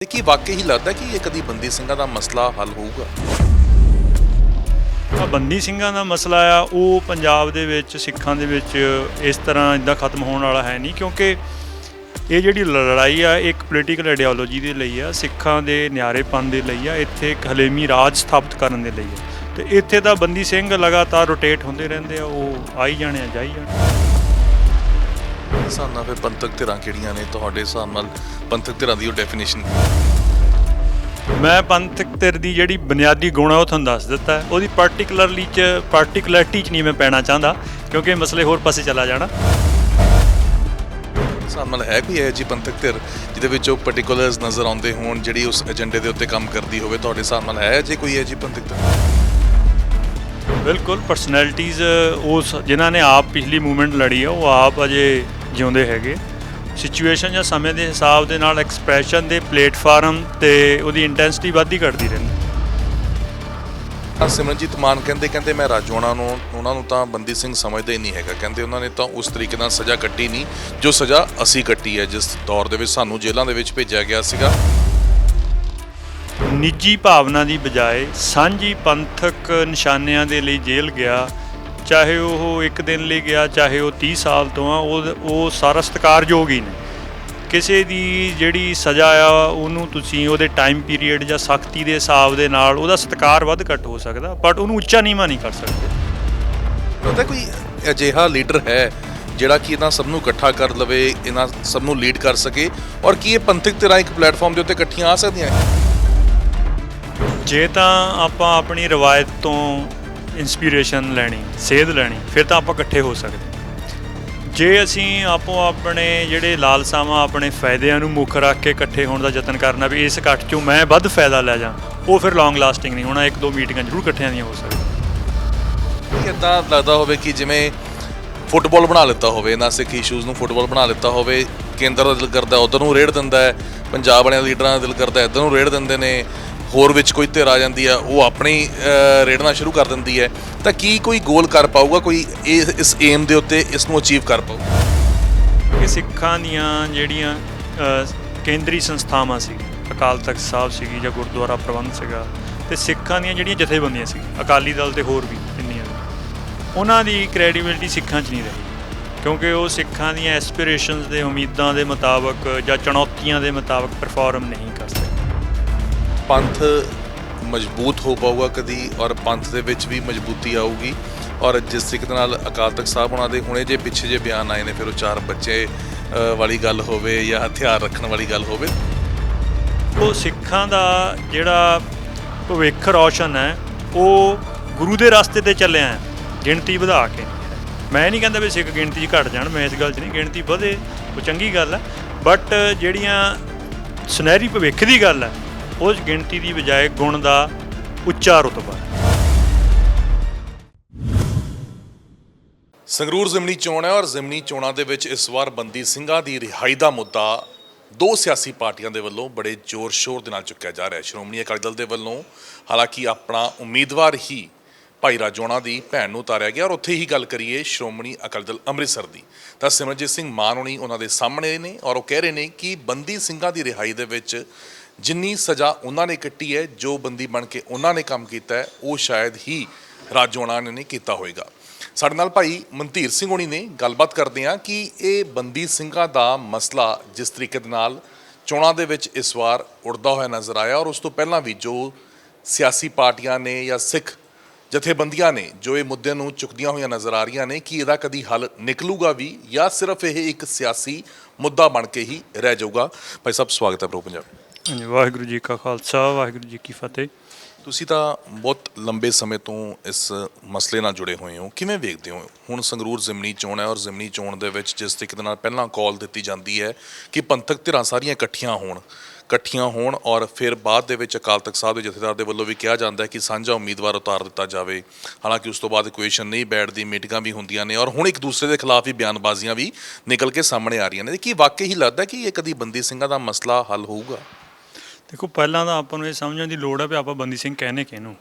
ਕੀ ਵਾਕਈ ਹੀ ਲੱਗਦਾ ਕਿ ਇਹ ਕਦੀ ਬੰਦੀ ਸਿੰਘਾਂ ਦਾ ਮਸਲਾ ਹੱਲ ਹੋਊਗਾ? ਬੰਦੀ ਸਿੰਘਾਂ ਦਾ ਮਸਲਾ ਆ ਉਹ ਪੰਜਾਬ ਦੇ ਵਿੱਚ ਸਿੱਖਾਂ ਦੇ ਵਿੱਚ ਇਸ ਤਰ੍ਹਾਂ ਇੱਦਾਂ ਖਤਮ ਹੋਣ ਵਾਲਾ ਹੈ ਨਹੀਂ, ਕਿਉਂਕਿ ਇਹ ਜਿਹੜੀ ਲੜਾਈ ਆ ਇੱਕ ਪੋਲੀਟੀਕਲ ਆਈਡੀਓਲੋਜੀ ਦੇ ਲਈ ਆ, ਸਿੱਖਾਂ ਦੇ ਨਿਆਰੇਪਨ ਦੇ ਲਈ ਆ, ਇੱਥੇ ਇੱਕ ਹਲੇਮੀ ਰਾਜ ਸਥਾਪਿਤ ਕਰਨ ਦੇ ਲਈ ਆ। ਤੇ ਇੱਥੇ ਤਾਂ ਬੰਦੀ ਸਿੰਘ ਲਗਾਤਾਰ ਰੋਟੇਟ ਹੁੰਦੇ ਰਹਿੰਦੇ ਆ, ਉਹ ਆਈ ਜਾਣੇ ਆ ਜਾਈ ਜਾਣੇ। ਹਿਸਾਬ ਨਾਲ ਫਿਰ ਪੰਥਕ ਧਿਰਾਂ ਕਿਹੜੀਆਂ ਨੇ ਤੁਹਾਡੇ ਹਿਸਾਬ ਨਾਲ? ਪੰਥਕ ਧਿਰਾਂ ਦੀ ਉਹ ਡੈਫੀਨੇਸ਼ਨ ਮੈਂ ਪੰਥਕ ਧਿਰ ਦੀ ਜਿਹੜੀ ਬੁਨਿਆਦੀ ਗੁਣ ਆ ਉਹ ਤੁਹਾਨੂੰ ਦੱਸ ਦਿੱਤਾ, ਉਹਦੀ ਪਾਰਟੀਕੂਲਰਿਟੀ 'ਚ ਨਹੀਂ ਮੈਂ ਪੈਣਾ ਚਾਹੁੰਦਾ, ਕਿਉਂਕਿ ਮਸਲੇ ਹੋਰ ਪਾਸੇ ਚਲਾ ਜਾਣਾ। ਹਿਸਾਬ ਨਾਲ ਹੈ ਕੋਈ ਇਹੋ ਜਿਹੀ ਪੰਥਕ ਧਿਰ ਜਿਹਦੇ ਵਿੱਚ ਉਹ ਪਾਰਟੀਕੂਲਰਸ ਨਜ਼ਰ ਆਉਂਦੇ ਹੋਣ, ਜਿਹੜੀ ਉਸ ਏਜੰਡੇ ਦੇ ਉੱਤੇ ਕੰਮ ਕਰਦੀ ਹੋਵੇ? ਤੁਹਾਡੇ ਹਿਸਾਬ ਨਾਲ ਹੈ ਜੇ ਕੋਈ ਇਹੋ ਜਿਹੀ ਪੰਥਕ ਧਿਰ? ਬਿਲਕੁਲ, ਪਰਸਨੈਲਿਟੀਜ਼ ਉਸ ਜਿਨ੍ਹਾਂ ਨੇ ਆਪ ਪਿਛਲੀ ਮੂਵਮੈਂਟ ਲੜੀ ਆ ਉਹ ਆਪ ਅਜੇ ਜਿਉਂਦੇ ਹੈਗੇ। ਸਿਚੁਏਸ਼ਨ ਜਾਂ ਸਮੇਂ ਦੇ ਹਿਸਾਬ ਦੇ ਨਾਲ ਐਕਸਪ੍ਰੈਸ਼ਨ ਦੇ ਪਲੇਟਫਾਰਮ ਤੇ ਉਹਦੀ ਇੰਟੈਂਸਿਟੀ ਵੱਧਦੀ ਘਟਦੀ ਰਹਿੰਦੀ। ਸਿਮਰਨਜੀਤ ਮਾਨ ਕਹਿੰਦੇ ਮੈਂ ਰਾਜੋਆਣਾ ਨੂੰ ਉਹਨਾਂ ਨੂੰ ਤਾਂ ਬੰਦੀ ਸਿੰਘ ਸਮਝਦਾ ਹੀ ਨਹੀਂ ਹੈਗਾ। ਕਹਿੰਦੇ ਉਹਨਾਂ ਨੇ ਤਾਂ ਉਸ ਤਰੀਕੇ ਨਾਲ ਸਜ਼ਾ ਕੱਟੀ ਨਹੀਂ ਜੋ ਸਜ਼ਾ ਅਸੀਂ ਕੱਟੀ ਹੈ, ਜਿਸ ਦੌਰ ਦੇ ਵਿੱਚ ਸਾਨੂੰ ਜੇਲ੍ਹਾਂ ਦੇ ਵਿੱਚ ਭੇਜਿਆ ਗਿਆ ਸੀਗਾ। ਨਿੱਜੀ ਭਾਵਨਾ ਦੀ ਬਜਾਏ ਸਾਂਝੀ ਪੰਥਕ ਨਿਸ਼ਾਨਿਆਂ ਦੇ ਲਈ ਜੇਲ੍ਹ ਗਿਆ, ਚਾਹੇ ਉਹ ਇੱਕ ਦਿਨ ਲਈ ਗਿਆ, ਚਾਹੇ ਉਹ 30 ਸਾਲ ਤੋਂ ਆ, ਉਹ ਸਾਰਾ ਸਤਿਕਾਰਯੋਗ ਹੀ ਨੇ। ਕਿਸੇ ਦੀ ਜਿਹੜੀ ਸਜ਼ਾ ਆ ਉਹਨੂੰ ਤੁਸੀਂ ਉਹਦੇ ਟਾਈਮ ਪੀਰੀਅਡ ਜਾਂ ਸਖਤੀ ਦੇ ਹਿਸਾਬ ਦੇ ਨਾਲ ਉਹਦਾ ਸਤਿਕਾਰ ਵੱਧ ਘੱਟ ਹੋ ਸਕਦਾ, ਬਟ ਉਹਨੂੰ ਉੱਚਾ ਨੀਵਾਂ ਨਹੀਂ ਕਰ ਸਕਦੇ। ਪਤਾ ਕੋਈ ਅਜਿਹਾ ਲੀਡਰ ਹੈ ਜਿਹੜਾ ਕਿ ਇਹਨਾਂ ਸਭ ਨੂੰ ਇਕੱਠਾ ਕਰ ਲਵੇ, ਇਹਨਾਂ ਸਭ ਨੂੰ ਲੀਡ ਕਰ ਸਕੇ, ਔਰ ਕੀ ਇਹ ਪੰਥਕ ਧਿਰਾਂ ਇੱਕ ਪਲੇਟਫਾਰਮ ਦੇ ਉੱਤੇ ਇਕੱਠੀਆਂ ਆ ਸਕਦੀਆਂ? ਜੇ ਤਾਂ ਆਪਾਂ ਆਪਣੀ ਰਵਾਇਤ ਤੋਂ ਇੰਸਪੀਰੇਸ਼ਨ ਲੈਣੀ, ਸੇਧ ਲੈਣੀ, ਫਿਰ ਤਾਂ ਆਪਾਂ ਇਕੱਠੇ ਹੋ ਸਕਦੇ। ਜੇ ਅਸੀਂ ਆਪੋ ਆਪਣੇ ਜਿਹੜੇ ਲਾਲਸਾਵਾਂ, ਆਪਣੇ ਫਾਇਦਿਆਂ ਨੂੰ ਮੁੱਖ ਰੱਖ ਕੇ ਇਕੱਠੇ ਹੋਣ ਦਾ ਯਤਨ ਕਰਨਾ ਵੀ ਇਸ ਇਕੱਠ 'ਚੋਂ ਮੈਂ ਵੱਧ ਫਾਇਦਾ ਲੈ ਜਾਂ, ਉਹ ਫਿਰ ਲੌਂਗ ਲਾਸਟਿੰਗ ਨਹੀਂ ਹੋਣਾ। ਇੱਕ ਦੋ ਮੀਟਿੰਗਾਂ ਜ਼ਰੂਰ ਇਕੱਠਿਆਂ ਦੀਆਂ ਹੋ ਸਕਦੀਆਂ। ਇੱਦਾਂ ਲੱਗਦਾ ਹੋਵੇ ਕਿ ਜਿਵੇਂ ਫੁੱਟਬਾਲ ਬਣਾ ਲਿੱਤਾ ਹੋਵੇ, ਇਹਨਾਂ ਸਿੱਖ ਇਸ਼ੂਜ਼ ਨੂੰ ਫੁੱਟਬਾਲ ਬਣਾ ਲਿੱਤਾ ਹੋਵੇ। ਕੇਂਦਰ ਦਾ ਦਿਲ ਕਰਦਾ ਉੱਧਰ ਨੂੰ ਰੇੜ ਦਿੰਦਾ ਹੈ, ਪੰਜਾਬ ਵਾਲਿਆਂ ਦੇ ਲੀਡਰਾਂ ਦਾ ਦਿਲ ਕਰਦਾ ਇੱਧਰ ਨੂੰ ਰੇੜ ਦਿੰਦੇ ਨੇ, ਹੋਰ ਵਿੱਚ ਕੋਈ ਧਿਰ ਆ ਜਾਂਦੀ ਆ ਉਹ ਆਪਣੀ ਰੇੜਨਾ ਸ਼ੁਰੂ ਕਰ ਦਿੰਦੀ ਹੈ। ਤਾਂ ਕੀ ਕੋਈ ਗੋਲ ਕਰ ਪਾਊਗਾ, ਕੋਈ ਇਸ ਏਮ ਦੇ ਉੱਤੇ ਇਸ ਨੂੰ ਅਚੀਵ ਕਰ ਪਾਊਗਾ? ਕਿ ਸਿੱਖਾਂ ਦੀਆਂ ਜਿਹੜੀਆਂ ਕੇਂਦਰੀ ਸੰਸਥਾਵਾਂ ਸੀ, ਅਕਾਲ ਤਖਤ ਸਾਹਿਬ ਸੀਗੀ ਜਾਂ ਗੁਰਦੁਆਰਾ ਪ੍ਰਬੰਧ ਸੀਗਾ, ਅਤੇ ਸਿੱਖਾਂ ਦੀਆਂ ਜਿਹੜੀਆਂ ਜਥੇਬੰਦੀਆਂ ਸੀ, ਅਕਾਲੀ ਦਲ ਤੇ ਹੋਰ ਵੀ ਇੰਨੀਆਂ, ਉਹਨਾਂ ਦੀ ਕ੍ਰੈਡੀਬਿਲਿਟੀ ਸਿੱਖਾਂ 'ਚ ਨਹੀਂ ਰਹੀ, ਕਿਉਂਕਿ ਉਹ ਸਿੱਖਾਂ ਦੀਆਂ ਐਸਪੀਰੇਸ਼ਨਸ ਦੇ, ਉਮੀਦਾਂ ਦੇ ਮੁਤਾਬਕ ਜਾਂ ਚੁਣੌਤੀਆਂ ਦੇ ਮੁਤਾਬਕ ਪਰਫਾਰਮ ਨਹੀਂ ਕਰ ਸਕਦੇ। ਪੰਥ ਮਜ਼ਬੂਤ ਹੋ ਪਾਊਗਾ ਕਦੀ, ਔਰ ਪੰਥ ਦੇ ਵਿੱਚ ਵੀ ਮਜ਼ਬੂਤੀ ਆਊਗੀ। ਔਰ ਜਿਸ ਤਰੀਕੇ ਨਾਲ ਅਕਾਲ ਤਖਤ ਸਾਹਿਬ ਉਹਨਾਂ ਦੇ ਹੁਣੇ ਜੇ ਪਿੱਛੇ ਜੇ ਬਿਆਨ ਆਏ ਨੇ, ਫਿਰ ਉਹ 4 ਬੱਚੇ ਵਾਲੀ ਗੱਲ ਹੋਵੇ ਜਾਂ ਹਥਿਆਰ ਰੱਖਣ ਵਾਲੀ ਗੱਲ ਹੋਵੇ, ਉਹ ਸਿੱਖਾਂ ਦਾ ਜਿਹੜਾ ਭਵਿੱਖ ਰੌਸ਼ਨ ਹੈ ਉਹ ਗੁਰੂ ਦੇ ਰਸਤੇ 'ਤੇ ਚੱਲਿਆ ਹੈ, ਗਿਣਤੀ ਵਧਾ ਕੇ। ਮੈਂ ਨਹੀਂ ਕਹਿੰਦਾ ਵੀ ਸਿੱਖ ਗਿਣਤੀ 'ਚ ਘੱਟ ਜਾਣ, ਮੈਂ ਇਸ ਗੱਲ 'ਚ ਨਹੀਂ, ਗਿਣਤੀ ਵਧੇ ਉਹ ਚੰਗੀ ਗੱਲ ਹੈ, ਬਟ ਜਿਹੜੀਆਂ ਸੁਨਹਿਰੀ ਭਵਿੱਖ ਦੀ ਗੱਲ ਹੈ ਉਸ ਗਿਣਤੀ ਦੀ ਬਜਾਏ ਗੁਣ ਦਾ ਉੱਚਾ ਰੁਤਬਾ। ਸੰਗਰੂਰ ਜ਼ਿਮਨੀ ਚੋਣ ਹੈ, ਔਰ ਜ਼ਿਮਨੀ ਚੋਣਾਂ ਦੇ ਵਿੱਚ ਇਸ ਵਾਰ ਬੰਦੀ ਸਿੰਘਾਂ ਦੀ ਰਿਹਾਈ ਦਾ ਮੁੱਦਾ 2 ਸਿਆਸੀ ਪਾਰਟੀਆਂ ਦੇ ਵੱਲੋਂ ਬੜੇ ਜ਼ੋਰ ਸ਼ੋਰ ਦੇ ਨਾਲ ਚੁੱਕਿਆ ਜਾ ਰਿਹਾ ਹੈ। ਸ਼੍ਰੋਮਣੀ ਅਕਾਲੀ ਦਲ ਦੇ ਵੱਲੋਂ ਹਾਲਾਂਕਿ ਆਪਣਾ ਉਮੀਦਵਾਰ ਹੀ ਭਾਈ ਰਾਜੋਆਣਾ ਦੀ ਭੈਣ ਨੂੰ ਉਤਾਰਿਆ ਗਿਆ, ਔਰ ਉੱਥੇ ਹੀ ਗੱਲ ਕਰੀਏ ਸ਼੍ਰੋਮਣੀ ਅਕਾਲੀ ਦਲ ਅੰਮ੍ਰਿਤਸਰ ਦੀ, ਤਾਂ ਸਿਮਰਨਜੀਤ ਸਿੰਘ ਮਾਨ ਹੋਣੀ ਉਹਨਾਂ ਦੇ ਸਾਹਮਣੇ ਨੇ, ਔਰ ਉਹ ਕਹਿ ਰਹੇ ਨੇ ਕਿ ਬੰਦੀ ਸਿੰਘਾਂ ਦੀ ਰਿਹਾਈ ਦੇ ਵਿੱਚ ਜਿੰਨੀ ਸਜ਼ਾ ਉਹਨਾਂ ਨੇ ਕੱਟੀ ਹੈ, ਜੋ ਬੰਦੀ ਬਣ ਕੇ ਉਹਨਾਂ ਨੇ ਕੰਮ ਕੀਤਾ ਹੈ, ਉਹ ਸ਼ਾਇਦ ਹੀ ਰਾਜੋਆਣਾ ਨੇ ਨਹੀਂ ਕੀਤਾ ਹੋਵੇਗਾ। ਸਾਡੇ ਨਾਲ ਭਾਈ ਮਨਧੀਰ ਸਿੰਘ ਹੋਣੀ ਨੇ, ਗੱਲਬਾਤ ਕਰਦੇ ਹਾਂ ਕਿ ਇਹ ਬੰਦੀ ਸਿੰਘਾਂ ਦਾ ਮਸਲਾ ਜਿਸ ਤਰੀਕੇ ਦੇ ਨਾਲ ਚੋਣਾਂ ਦੇ ਵਿੱਚ ਇਸ ਵਾਰ ਉੱਡਦਾ ਹੋਇਆ ਨਜ਼ਰ ਆਇਆ, ਔਰ ਉਸ ਤੋਂ ਪਹਿਲਾਂ ਵੀ ਜੋ ਸਿਆਸੀ ਪਾਰਟੀਆਂ ਨੇ ਜਾਂ ਸਿੱਖ ਜਥੇਬੰਦੀਆਂ ਨੇ ਜੋ ਇਹ ਮੁੱਦੇ ਨੂੰ ਚੁੱਕਦੀਆਂ ਹੋਈਆਂ ਨਜ਼ਰ ਆ ਰਹੀਆਂ ਨੇ, ਕਿ ਇਹਦਾ ਕਦੀ ਹੱਲ ਨਿਕਲੂਗਾ ਵੀ ਜਾਂ ਸਿਰਫ ਇਹ ਇੱਕ ਸਿਆਸੀ ਮੁੱਦਾ ਬਣ ਕੇ ਹੀ ਰਹਿ ਜਾਊਗਾ। ਭਾਈ ਸਾਹਿਬ ਸਵਾਗਤ ਹੈ ਪ੍ਰੋ ਪੰਜਾਬ। ਹਾਂਜੀ, ਵਾਹਿਗੁਰੂ ਜੀ ਕਾ ਖਾਲਸਾ, ਵਾਹਿਗੁਰੂ ਜੀ ਕੀ ਫਤਿਹ। ਤੁਸੀਂ ਤਾਂ ਬਹੁਤ ਲੰਬੇ ਸਮੇਂ ਤੋਂ ਇਸ ਮਸਲੇ ਨਾਲ ਜੁੜੇ ਹੋਏ ਹੋ, ਕਿਵੇਂ ਵੇਖਦੇ ਹੋ ਹੁਣ ਸੰਗਰੂਰ ਜ਼ਿਮਨੀ ਚੋਣ ਹੈ, ਔਰ ਜ਼ਿਮਨੀ ਚੋਣ ਦੇ ਵਿੱਚ ਜਿਸ ਤਰੀਕੇ ਦੇ ਨਾਲ ਪਹਿਲਾਂ ਕਾਲ ਦਿੱਤੀ ਜਾਂਦੀ ਹੈ ਕਿ ਪੰਥਕ ਧਿਰਾਂ ਸਾਰੀਆਂ ਇਕੱਠੀਆਂ ਹੋਣ ਔਰ ਫਿਰ ਬਾਅਦ ਦੇ ਵਿੱਚ ਅਕਾਲ ਤਖਤ ਸਾਹਿਬ ਦੇ ਜਥੇਦਾਰ ਦੇ ਵੱਲੋਂ ਵੀ ਕਿਹਾ ਜਾਂਦਾ ਹੈ ਕਿ ਸਾਂਝਾ ਉਮੀਦਵਾਰ ਉਤਾਰ ਦਿੱਤਾ ਜਾਵੇ, ਹਾਲਾਂਕਿ ਉਸ ਤੋਂ ਬਾਅਦ ਇਕੁਏਸ਼ਨ ਨਹੀਂ ਬੈਠਦੀ, ਮੀਟਿੰਗਾਂ ਵੀ ਹੁੰਦੀਆਂ ਨੇ, ਔਰ ਹੁਣ ਇੱਕ ਦੂਸਰੇ ਦੇ ਖਿਲਾਫ ਹੀ ਬਿਆਨਬਾਜ਼ੀਆਂ ਵੀ ਨਿਕਲ ਕੇ ਸਾਹਮਣੇ ਆ ਰਹੀਆਂ ਨੇ। ਕੀ ਵਾਕਈ ਹੀ ਲੱਗਦਾ ਕਿ ਇਹ ਕਦੀ ਬੰਦੀ ਸਿੰਘਾਂ ਦਾ ਮਸਲਾ ਹੱਲ ਹੋਊਗਾ? ਦੇਖੋ, ਪਹਿਲਾਂ ਤਾਂ ਆਪਾਂ ਨੂੰ ਇਹ ਸਮਝਣ ਦੀ ਲੋੜ ਹੈ ਵੀ ਆਪਾਂ ਬੰਦੀ ਸਿੰਘ ਕਹਿੰਦੇ ਕਿਹਨੂੰ।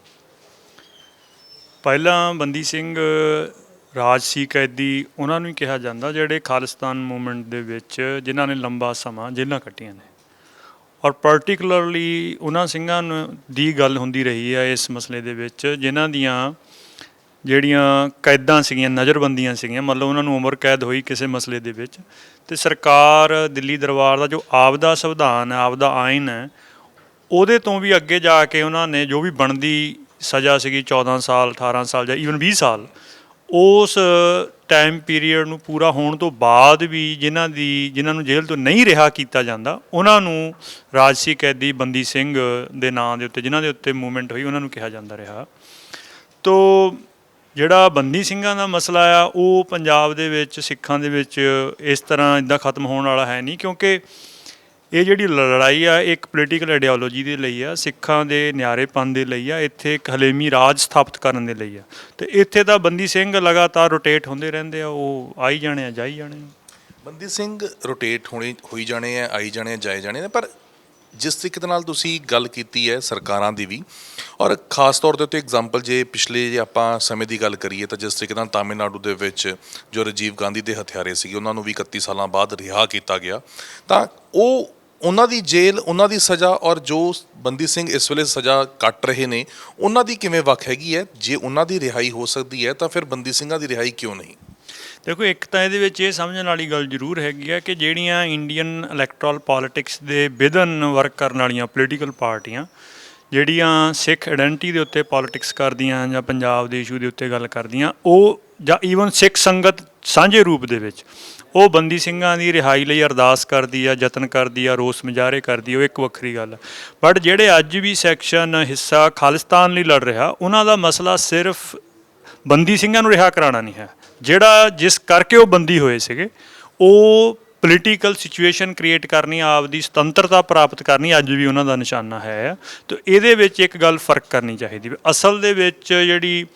ਪਹਿਲਾਂ ਬੰਦੀ ਸਿੰਘ ਰਾਜਸੀ ਕੈਦੀ ਉਹਨਾਂ ਨੂੰ ਹੀ ਕਿਹਾ ਜਾਂਦਾ ਜਿਹੜੇ ਖਾਲਿਸਤਾਨ ਮੂਵਮੈਂਟ ਦੇ ਵਿੱਚ ਜਿਨ੍ਹਾਂ ਨੇ ਲੰਬਾ ਸਮਾਂ ਜੇਲ੍ਹਾਂ ਕੱਟੀਆਂ ਨੇ। ਔਰ ਪਾਰਟਿਕੂਲਰਲੀ ਉਹਨਾਂ ਸਿੰਘਾਂ ਦੀ ਗੱਲ ਹੁੰਦੀ ਰਹੀ ਹੈ ਇਸ ਮਸਲੇ ਦੇ ਵਿੱਚ ਜਿਨ੍ਹਾਂ ਦੀਆਂ ਜਿਹੜੀਆਂ ਕੈਦਾਂ ਸੀਗੀਆਂ, ਨਜ਼ਰਬੰਦੀਆਂ ਸੀਗੀਆਂ, ਮਤਲਬ ਉਹਨਾਂ ਨੂੰ ਉਮਰ ਕੈਦ ਹੋਈ ਕਿਸੇ ਮਸਲੇ ਦੇ ਵਿੱਚ, ਅਤੇ ਸਰਕਾਰ ਦਿੱਲੀ ਦਰਬਾਰ ਦਾ ਜੋ ਆਪਦਾ ਸੰਵਿਧਾਨ ਹੈ, ਆਪਦਾ ਆਇਨ ਹੈ, ਉਹਦੇ ਤੋਂ ਵੀ ਅੱਗੇ ਜਾ ਕੇ ਉਹਨਾਂ ਨੇ ਜੋ ਵੀ ਬਣਦੀ ਸਜ਼ਾ ਸੀਗੀ 14 ਸਾਲ 18 ਸਾਲ ਜਾਂ ਈਵਨ 20 ਸਾਲ ਉਸ ਟਾਈਮ ਪੀਰੀਅਡ ਨੂੰ ਪੂਰਾ ਹੋਣ ਤੋਂ ਬਾਅਦ ਵੀ ਜਿਨ੍ਹਾਂ ਨੂੰ ਜੇਲ੍ਹ ਤੋਂ ਨਹੀਂ ਰਿਹਾ ਕੀਤਾ ਜਾਂਦਾ ਉਹਨਾਂ ਨੂੰ ਰਾਜਸੀ ਕੈਦੀ ਬੰਦੀ ਸਿੰਘ ਦੇ ਨਾਂ ਦੇ ਉੱਤੇ, ਜਿਨ੍ਹਾਂ ਦੇ ਉੱਤੇ ਮੂਵਮੈਂਟ ਹੋਈ, ਉਹਨਾਂ ਨੂੰ ਕਿਹਾ ਜਾਂਦਾ ਰਿਹਾ। ਤੋ ਜਿਹੜਾ ਬੰਦੀ ਸਿੰਘਾਂ ਦਾ ਮਸਲਾ ਆ ਉਹ ਪੰਜਾਬ ਦੇ ਵਿੱਚ ਸਿੱਖਾਂ ਦੇ ਵਿੱਚ ਇਸ ਤਰ੍ਹਾਂ ਇੱਦਾਂ ਖਤਮ ਹੋਣ ਵਾਲਾ ਹੈ ਨਹੀਂ, ਕਿਉਂਕਿ ਇਹ ਜਿਹੜੀ ਲੜਾਈ ਆ ਇੱਕ ਪੋਲੀਟੀਕਲ ਆਈਡੀਓਲੋਜੀ ਦੇ ਲਈ ਆ, ਸਿੱਖਾਂ ਦੇ ਨਿਆਰੇਪਨ ਦੇ ਲਈ ਆ, ਇੱਥੇ ਇੱਕ ਹਲੇਮੀ ਰਾਜ ਸਥਾਪਿਤ ਕਰਨ ਦੇ ਲਈ ਆ, ਅਤੇ ਇੱਥੇ ਤਾਂ ਬੰਦੀ ਸਿੰਘ ਲਗਾਤਾਰ ਰੋਟੇਟ ਹੁੰਦੇ ਰਹਿੰਦੇ ਆ, ਉਹ ਆਈ ਜਾਣੇ ਆ ਜਾਈ ਜਾਣੇ ਆ। ਬੰਦੀ ਸਿੰਘ ਰੋਟੇਟ ਹੋਈ ਜਾਣੇ ਆ, ਆਈ ਜਾਣੇ ਆ, ਜਾਏ ਜਾਣੇ ਨੇ। ਪਰ ਜਿਸ ਤਰੀਕੇ ਦੇ ਨਾਲ ਤੁਸੀਂ ਗੱਲ ਕੀਤੀ ਹੈ ਸਰਕਾਰਾਂ ਦੀ ਵੀ, ਔਰ ਖਾਸ ਤੌਰ ਦੇ ਉੱਤੇ ਐਗਜ਼ਾਮਪਲ ਜੇ ਪਿਛਲੇ ਜੇ ਆਪਾਂ ਸਮੇਂ ਦੀ ਗੱਲ ਕਰੀਏ ਤਾਂ ਜਿਸ ਤਰੀਕੇ ਨਾਲ ਤਾਮਿਲਨਾਡੂ ਦੇ ਵਿੱਚ ਜੋ ਰਾਜੀਵ ਗਾਂਧੀ ਦੇ ਹਥਿਆਰੇ ਸੀਗੇ ਉਹਨਾਂ ਨੂੰ ਵੀ 31 ਸਾਲਾਂ ਬਾਅਦ ਰਿਹਾ ਕੀਤਾ ਗਿਆ, ਤਾਂ ਉਹ ਉਹਨਾਂ ਦੀ ਜੇਲ੍ਹ, ਉਹਨਾਂ ਦੀ ਸਜ਼ਾ ਔਰ ਜੋ ਬੰਦੀ ਸਿੰਘ ਇਸ ਵੇਲੇ ਸਜ਼ਾ ਕੱਟ ਰਹੇ ਨੇ ਉਹਨਾਂ ਦੀ ਕਿਵੇਂ ਵੱਖ ਹੈਗੀ ਹੈ? ਜੇ ਉਹਨਾਂ ਦੀ ਰਿਹਾਈ ਹੋ ਸਕਦੀ ਹੈ ਤਾਂ ਫਿਰ ਬੰਦੀ ਸਿੰਘਾਂ ਦੀ ਰਿਹਾਈ ਕਿਉਂ ਨਹੀਂ? ਦੇਖੋ, ਇੱਕ ਤਾਂ ਇਹਦੇ ਵਿੱਚ ਇਹ ਸਮਝਣ ਵਾਲੀ ਗੱਲ ਜ਼ਰੂਰ ਹੈਗੀ ਆ ਕਿ ਜਿਹੜੀਆਂ ਇੰਡੀਅਨ ਇਲੈਕਟੋਰਲ ਪੋਲੀਟਿਕਸ ਦੇ ਵਿਦਨ ਵਰਕ ਕਰਨ ਵਾਲੀਆਂ ਪੋਲੀਟੀਕਲ ਪਾਰਟੀਆਂ ਜਿਹੜੀਆਂ ਸਿੱਖ ਆਇਡੈਂਟੀਟੀ ਦੇ ਉੱਤੇ ਪੋਲੀਟਿਕਸ ਕਰਦੀਆਂ ਜਾਂ ਪੰਜਾਬ ਦੇ ਇਸ਼ੂ ਦੇ ਉੱਤੇ ਗੱਲ ਕਰਦੀਆਂ, ਉਹ ਜਾਂ ਈਵਨ ਸਿੱਖ ਸੰਗਤ ਸਾਂਝੇ ਰੂਪ ਦੇ ਵਿੱਚ ਉਹ ਬੰਦੀ ਸਿੰਘਾਂ ਦੀ ਰਿਹਾਈ ਲਈ ਅਰਦਾਸ ਕਰਦੀ ਆ, ਯਤਨ ਕਰਦੀ ਆ, ਰੋਸ ਮੁਜ਼ਾਹਰੇ ਕਰਦੀ ਆ, ਉਹ ਇੱਕ ਵੱਖਰੀ ਗੱਲ ਹੈ। ਬਟ ਜਿਹੜੇ ਅੱਜ ਵੀ ਸੈਕਸ਼ਨ ਹਿੱਸਾ ਖਾਲਿਸਤਾਨ ਲਈ ਲੜ ਰਿਹਾ, ਉਹਨਾਂ ਦਾ ਮਸਲਾ ਸਿਰਫ ਬੰਦੀ ਸਿੰਘਾਂ ਨੂੰ ਰਿਹਾ ਕਰਾਉਣਾ ਨਹੀਂ ਹੈ। ਜਿਹੜਾ ਜਿਸ ਕਰਕੇ ਉਹ ਬੰਦੀ ਹੋਏ ਸੀਗੇ, ਉਹ ਪੋਲੀਟੀਕਲ ਸਿਚੁਏਸ਼ਨ ਕ੍ਰੀਏਟ ਕਰਨੀ, ਆਪਦੀ ਸੁਤੰਤਰਤਾ ਪ੍ਰਾਪਤ ਕਰਨੀ ਅੱਜ ਵੀ ਉਹਨਾਂ ਦਾ ਨਿਸ਼ਾਨਾ ਹੈ। ਤਾਂ ਇਹਦੇ ਵਿੱਚ ਇੱਕ ਗੱਲ ਫਰਕ ਕਰਨੀ ਚਾਹੀਦੀ। ਅਸਲ ਦੇ ਵਿੱਚ ਜਿਹੜੀ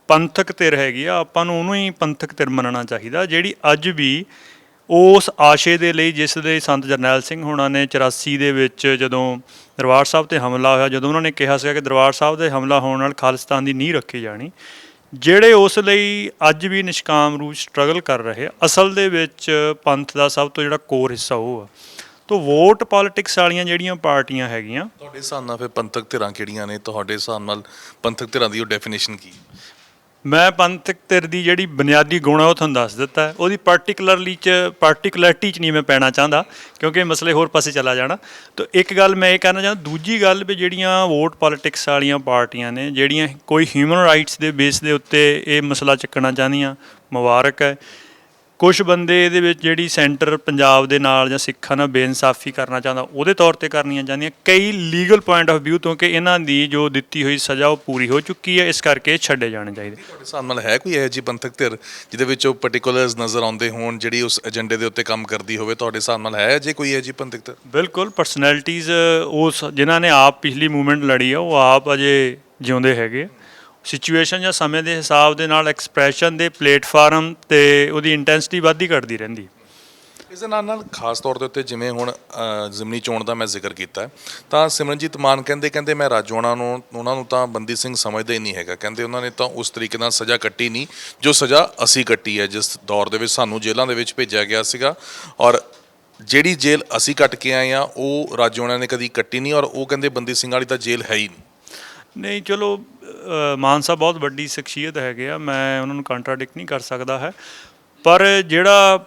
ਪੰਥਕ ਧਿਰ ਹੈਗੀ ਆ, ਆਪਾਂ ਨੂੰ ਉਹਨੂੰ ਹੀ ਪੰਥਕ ਧਿਰ ਮੰਨਣਾ ਚਾਹੀਦਾ, ਜਿਹੜੀ ਅੱਜ ਵੀ ਉਸ ਆਸ਼ੇ ਦੇ ਲਈ ਜਿਸ ਦੇ ਸੰਤ ਜਰਨੈਲ ਸਿੰਘ ਹੋਣਾ ਨੇ 84 ਦੇ ਵਿੱਚ ਜਦੋਂ ਦਰਬਾਰ ਸਾਹਿਬ 'ਤੇ ਹਮਲਾ ਹੋਇਆ, ਜਦੋਂ ਉਹਨਾਂ ਨੇ ਕਿਹਾ ਸੀਗਾ ਕਿ ਦਰਬਾਰ ਸਾਹਿਬ 'ਤੇ ਹਮਲਾ ਹੋਣ ਨਾਲ ਖਾਲਿਸਤਾਨ ਦੀ ਨੀਂਹ ਰੱਖੀ ਜਾਣੀ, ਜਿਹੜੇ ਉਸ ਲਈ ਅੱਜ ਵੀ ਨਿਸ਼ਕਾਮ ਰੂਪ ਸਟਰਗਲ ਕਰ ਰਹੇ, ਅਸਲ ਦੇ ਵਿੱਚ ਪੰਥ ਦਾ ਸਭ ਤੋਂ ਜਿਹੜਾ ਕੋਰ ਹਿੱਸਾ ਉਹ ਆ। ਤੋ ਵੋਟ ਪੋਲੀਟਿਕਸ ਵਾਲੀਆਂ ਜਿਹੜੀਆਂ ਪਾਰਟੀਆਂ ਹੈਗੀਆਂ, ਤੁਹਾਡੇ ਹਿਸਾਬ ਨਾਲ ਫਿਰ ਪੰਥਕ ਧਿਰਾਂ ਕਿਹੜੀਆਂ ਨੇ? ਤੁਹਾਡੇ ਹਿਸਾਬ ਨਾਲ ਪੰਥਕ ਧਿਰਾਂ ਦੀ ਉਹ ਡੈਫੀਨੇਸ਼ਨ ਕੀ? ਮੈਂ ਪੰਥਕ ਧਿਰ ਦੀ ਜਿਹੜੀ ਬੁਨਿਆਦੀ ਗੁਣ ਆ ਉਹ ਤੁਹਾਨੂੰ ਦੱਸ ਦਿੱਤਾ, ਉਹਦੀ ਪਾਰਟੀਕੂਲਰਿਟੀ 'ਚ ਨਹੀਂ ਮੈਂ ਪੈਣਾ ਚਾਹੁੰਦਾ ਕਿਉਂਕਿ ਮਸਲੇ ਹੋਰ ਪਾਸੇ ਚਲਾ ਜਾਣਾ। ਤਾਂ ਇੱਕ ਗੱਲ ਮੈਂ ਇਹ ਕਹਿਣਾ ਚਾਹੁੰਦਾ। ਦੂਜੀ ਗੱਲ ਵੀ ਜਿਹੜੀਆਂ ਵੋਟ ਪੋਲੀਟਿਕਸ ਵਾਲੀਆਂ ਪਾਰਟੀਆਂ ਨੇ, ਜਿਹੜੀਆਂ ਕੋਈ ਹਿਊਮਨ ਰਾਈਟਸ ਦੇ ਬੇਸ ਦੇ ਉੱਤੇ ਇਹ ਮਸਲਾ ਚੱਕਣਾ ਚਾਹੁੰਦੀਆਂ, ਮੁਬਾਰਕ ਹੈ। ਕੁਛ ਬੰਦੇ ਇਹਦੇ ਵਿੱਚ ਜਿਹੜੀ ਸੈਂਟਰ ਪੰਜਾਬ ਦੇ ਨਾਲ ਜਾਂ ਸਿੱਖਾਂ ਨਾਲ ਬੇਇਨਸਾਫੀ ਕਰਨਾ ਚਾਹੁੰਦਾ, ਉਹਦੇ ਤੌਰ 'ਤੇ ਕਰਨੀਆਂ ਚਾਹੁੰਦੀਆਂ। ਕਈ ਲੀਗਲ ਪੁਆਇੰਟ ਆਫ ਵਿਊ ਤੋਂ ਕਿ ਇਹਨਾਂ ਦੀ ਜੋ ਦਿੱਤੀ ਹੋਈ ਸਜ਼ਾ ਉਹ ਪੂਰੀ ਹੋ ਚੁੱਕੀ ਹੈ, ਇਸ ਕਰਕੇ ਛੱਡੇ ਜਾਣੇ ਚਾਹੀਦੇ। ਤੁਹਾਡੇ ਹਿਸਾਬ ਨਾਲ ਹੈ ਕੋਈ ਇਹੋ ਜਿਹੀ ਪੰਥਕ ਧਿਰ ਜਿਹਦੇ ਵਿੱਚ ਉਹ ਪਰਟੀਕੂਲਰਸ ਨਜ਼ਰ ਆਉਂਦੇ ਹੋਣ, ਜਿਹੜੀ ਉਸ ਏਜੰਡੇ ਦੇ ਉੱਤੇ ਕੰਮ ਕਰਦੀ ਹੋਵੇ? ਤੁਹਾਡੇ ਹਿਸਾਬ ਨਾਲ ਹੈ ਜੇ ਕੋਈ ਇਹੋ ਜਿਹੀ ਪੰਥਕ ਧਿਰ? ਬਿਲਕੁਲ, ਪਰਸਨੈਲਿਟੀਜ਼ ਉਸ ਜਿਨ੍ਹਾਂ ਨੇ ਆਪ ਪਿਛਲੀ ਮੂਵਮੈਂਟ ਲੜੀ ਆ, ਉਹ ਆਪ ਅਜੇ ਜਿਉਂਦੇ ਹੈਗੇ। ਸਿਚੁਏਸ਼ਨ ਜਾਂ ਸਮੇਂ ਦੇ ਹਿਸਾਬ ਦੇ ਨਾਲ ਐਕਸਪ੍ਰੈਸ਼ਨ ਦੇ ਪਲੇਟਫਾਰਮ 'ਤੇ ਉਹਦੀ ਇੰਟੈਂਸਿਟੀ ਵੱਧਦੀ ਘਟਦੀ ਰਹਿੰਦੀ। ਇਸ ਦੇ ਨਾਲ ਖਾਸ ਤੌਰ ਦੇ ਉੱਤੇ ਜਿਵੇਂ ਹੁਣ ਜ਼ਿਮਨੀ ਚੋਣ ਦਾ ਮੈਂ ਜ਼ਿਕਰ ਕੀਤਾ, ਤਾਂ ਸਿਮਰਨਜੀਤ ਮਾਨ ਕਹਿੰਦੇ ਮੈਂ ਰਾਜੋਆਣਾ ਨੂੰ ਉਹਨਾਂ ਨੂੰ ਤਾਂ ਬੰਦੀ ਸਿੰਘ ਸਮਝਦਾ ਹੀ ਨਹੀਂ ਹੈਗਾ। ਕਹਿੰਦੇ ਉਹਨਾਂ ਨੇ ਤਾਂ ਉਸ ਤਰੀਕੇ ਨਾਲ ਸਜ਼ਾ ਕੱਟੀ ਨਹੀਂ ਜੋ ਸਜ਼ਾ ਅਸੀਂ ਕੱਟੀ ਹੈ, ਜਿਸ ਦੌਰ ਦੇ ਵਿੱਚ ਸਾਨੂੰ ਜੇਲ੍ਹਾਂ ਦੇ ਵਿੱਚ ਭੇਜਿਆ ਗਿਆ ਸੀਗਾ, ਔਰ ਜਿਹੜੀ ਜੇਲ੍ਹ ਅਸੀਂ ਕੱਟ ਕੇ ਆਏ ਹਾਂ ਉਹ ਰਾਜੋਆਣਾ ਨੇ ਕਦੀ ਕੱਟੀ ਨਹੀਂ, ਔਰ ਉਹ ਕਹਿੰਦੇ ਬੰਦੀ ਸਿੰਘ ਵਾਲੀ ਤਾਂ ਜੇਲ੍ਹ ਹੈ ਹੀ ਨਹੀਂ। ਚਲੋ, ਮਾਨ ਸਾਹਿਬ ਬਹੁਤ ਵੱਡੀ ਸ਼ਖਸੀਅਤ ਹੈਗੇ ਆ, ਮੈਂ ਉਹਨਾਂ ਨੂੰ ਕੰਟਰਾਡਿਕਟ ਨਹੀਂ ਕਰ ਸਕਦਾ ਹੈ, ਪਰ ਜਿਹੜਾ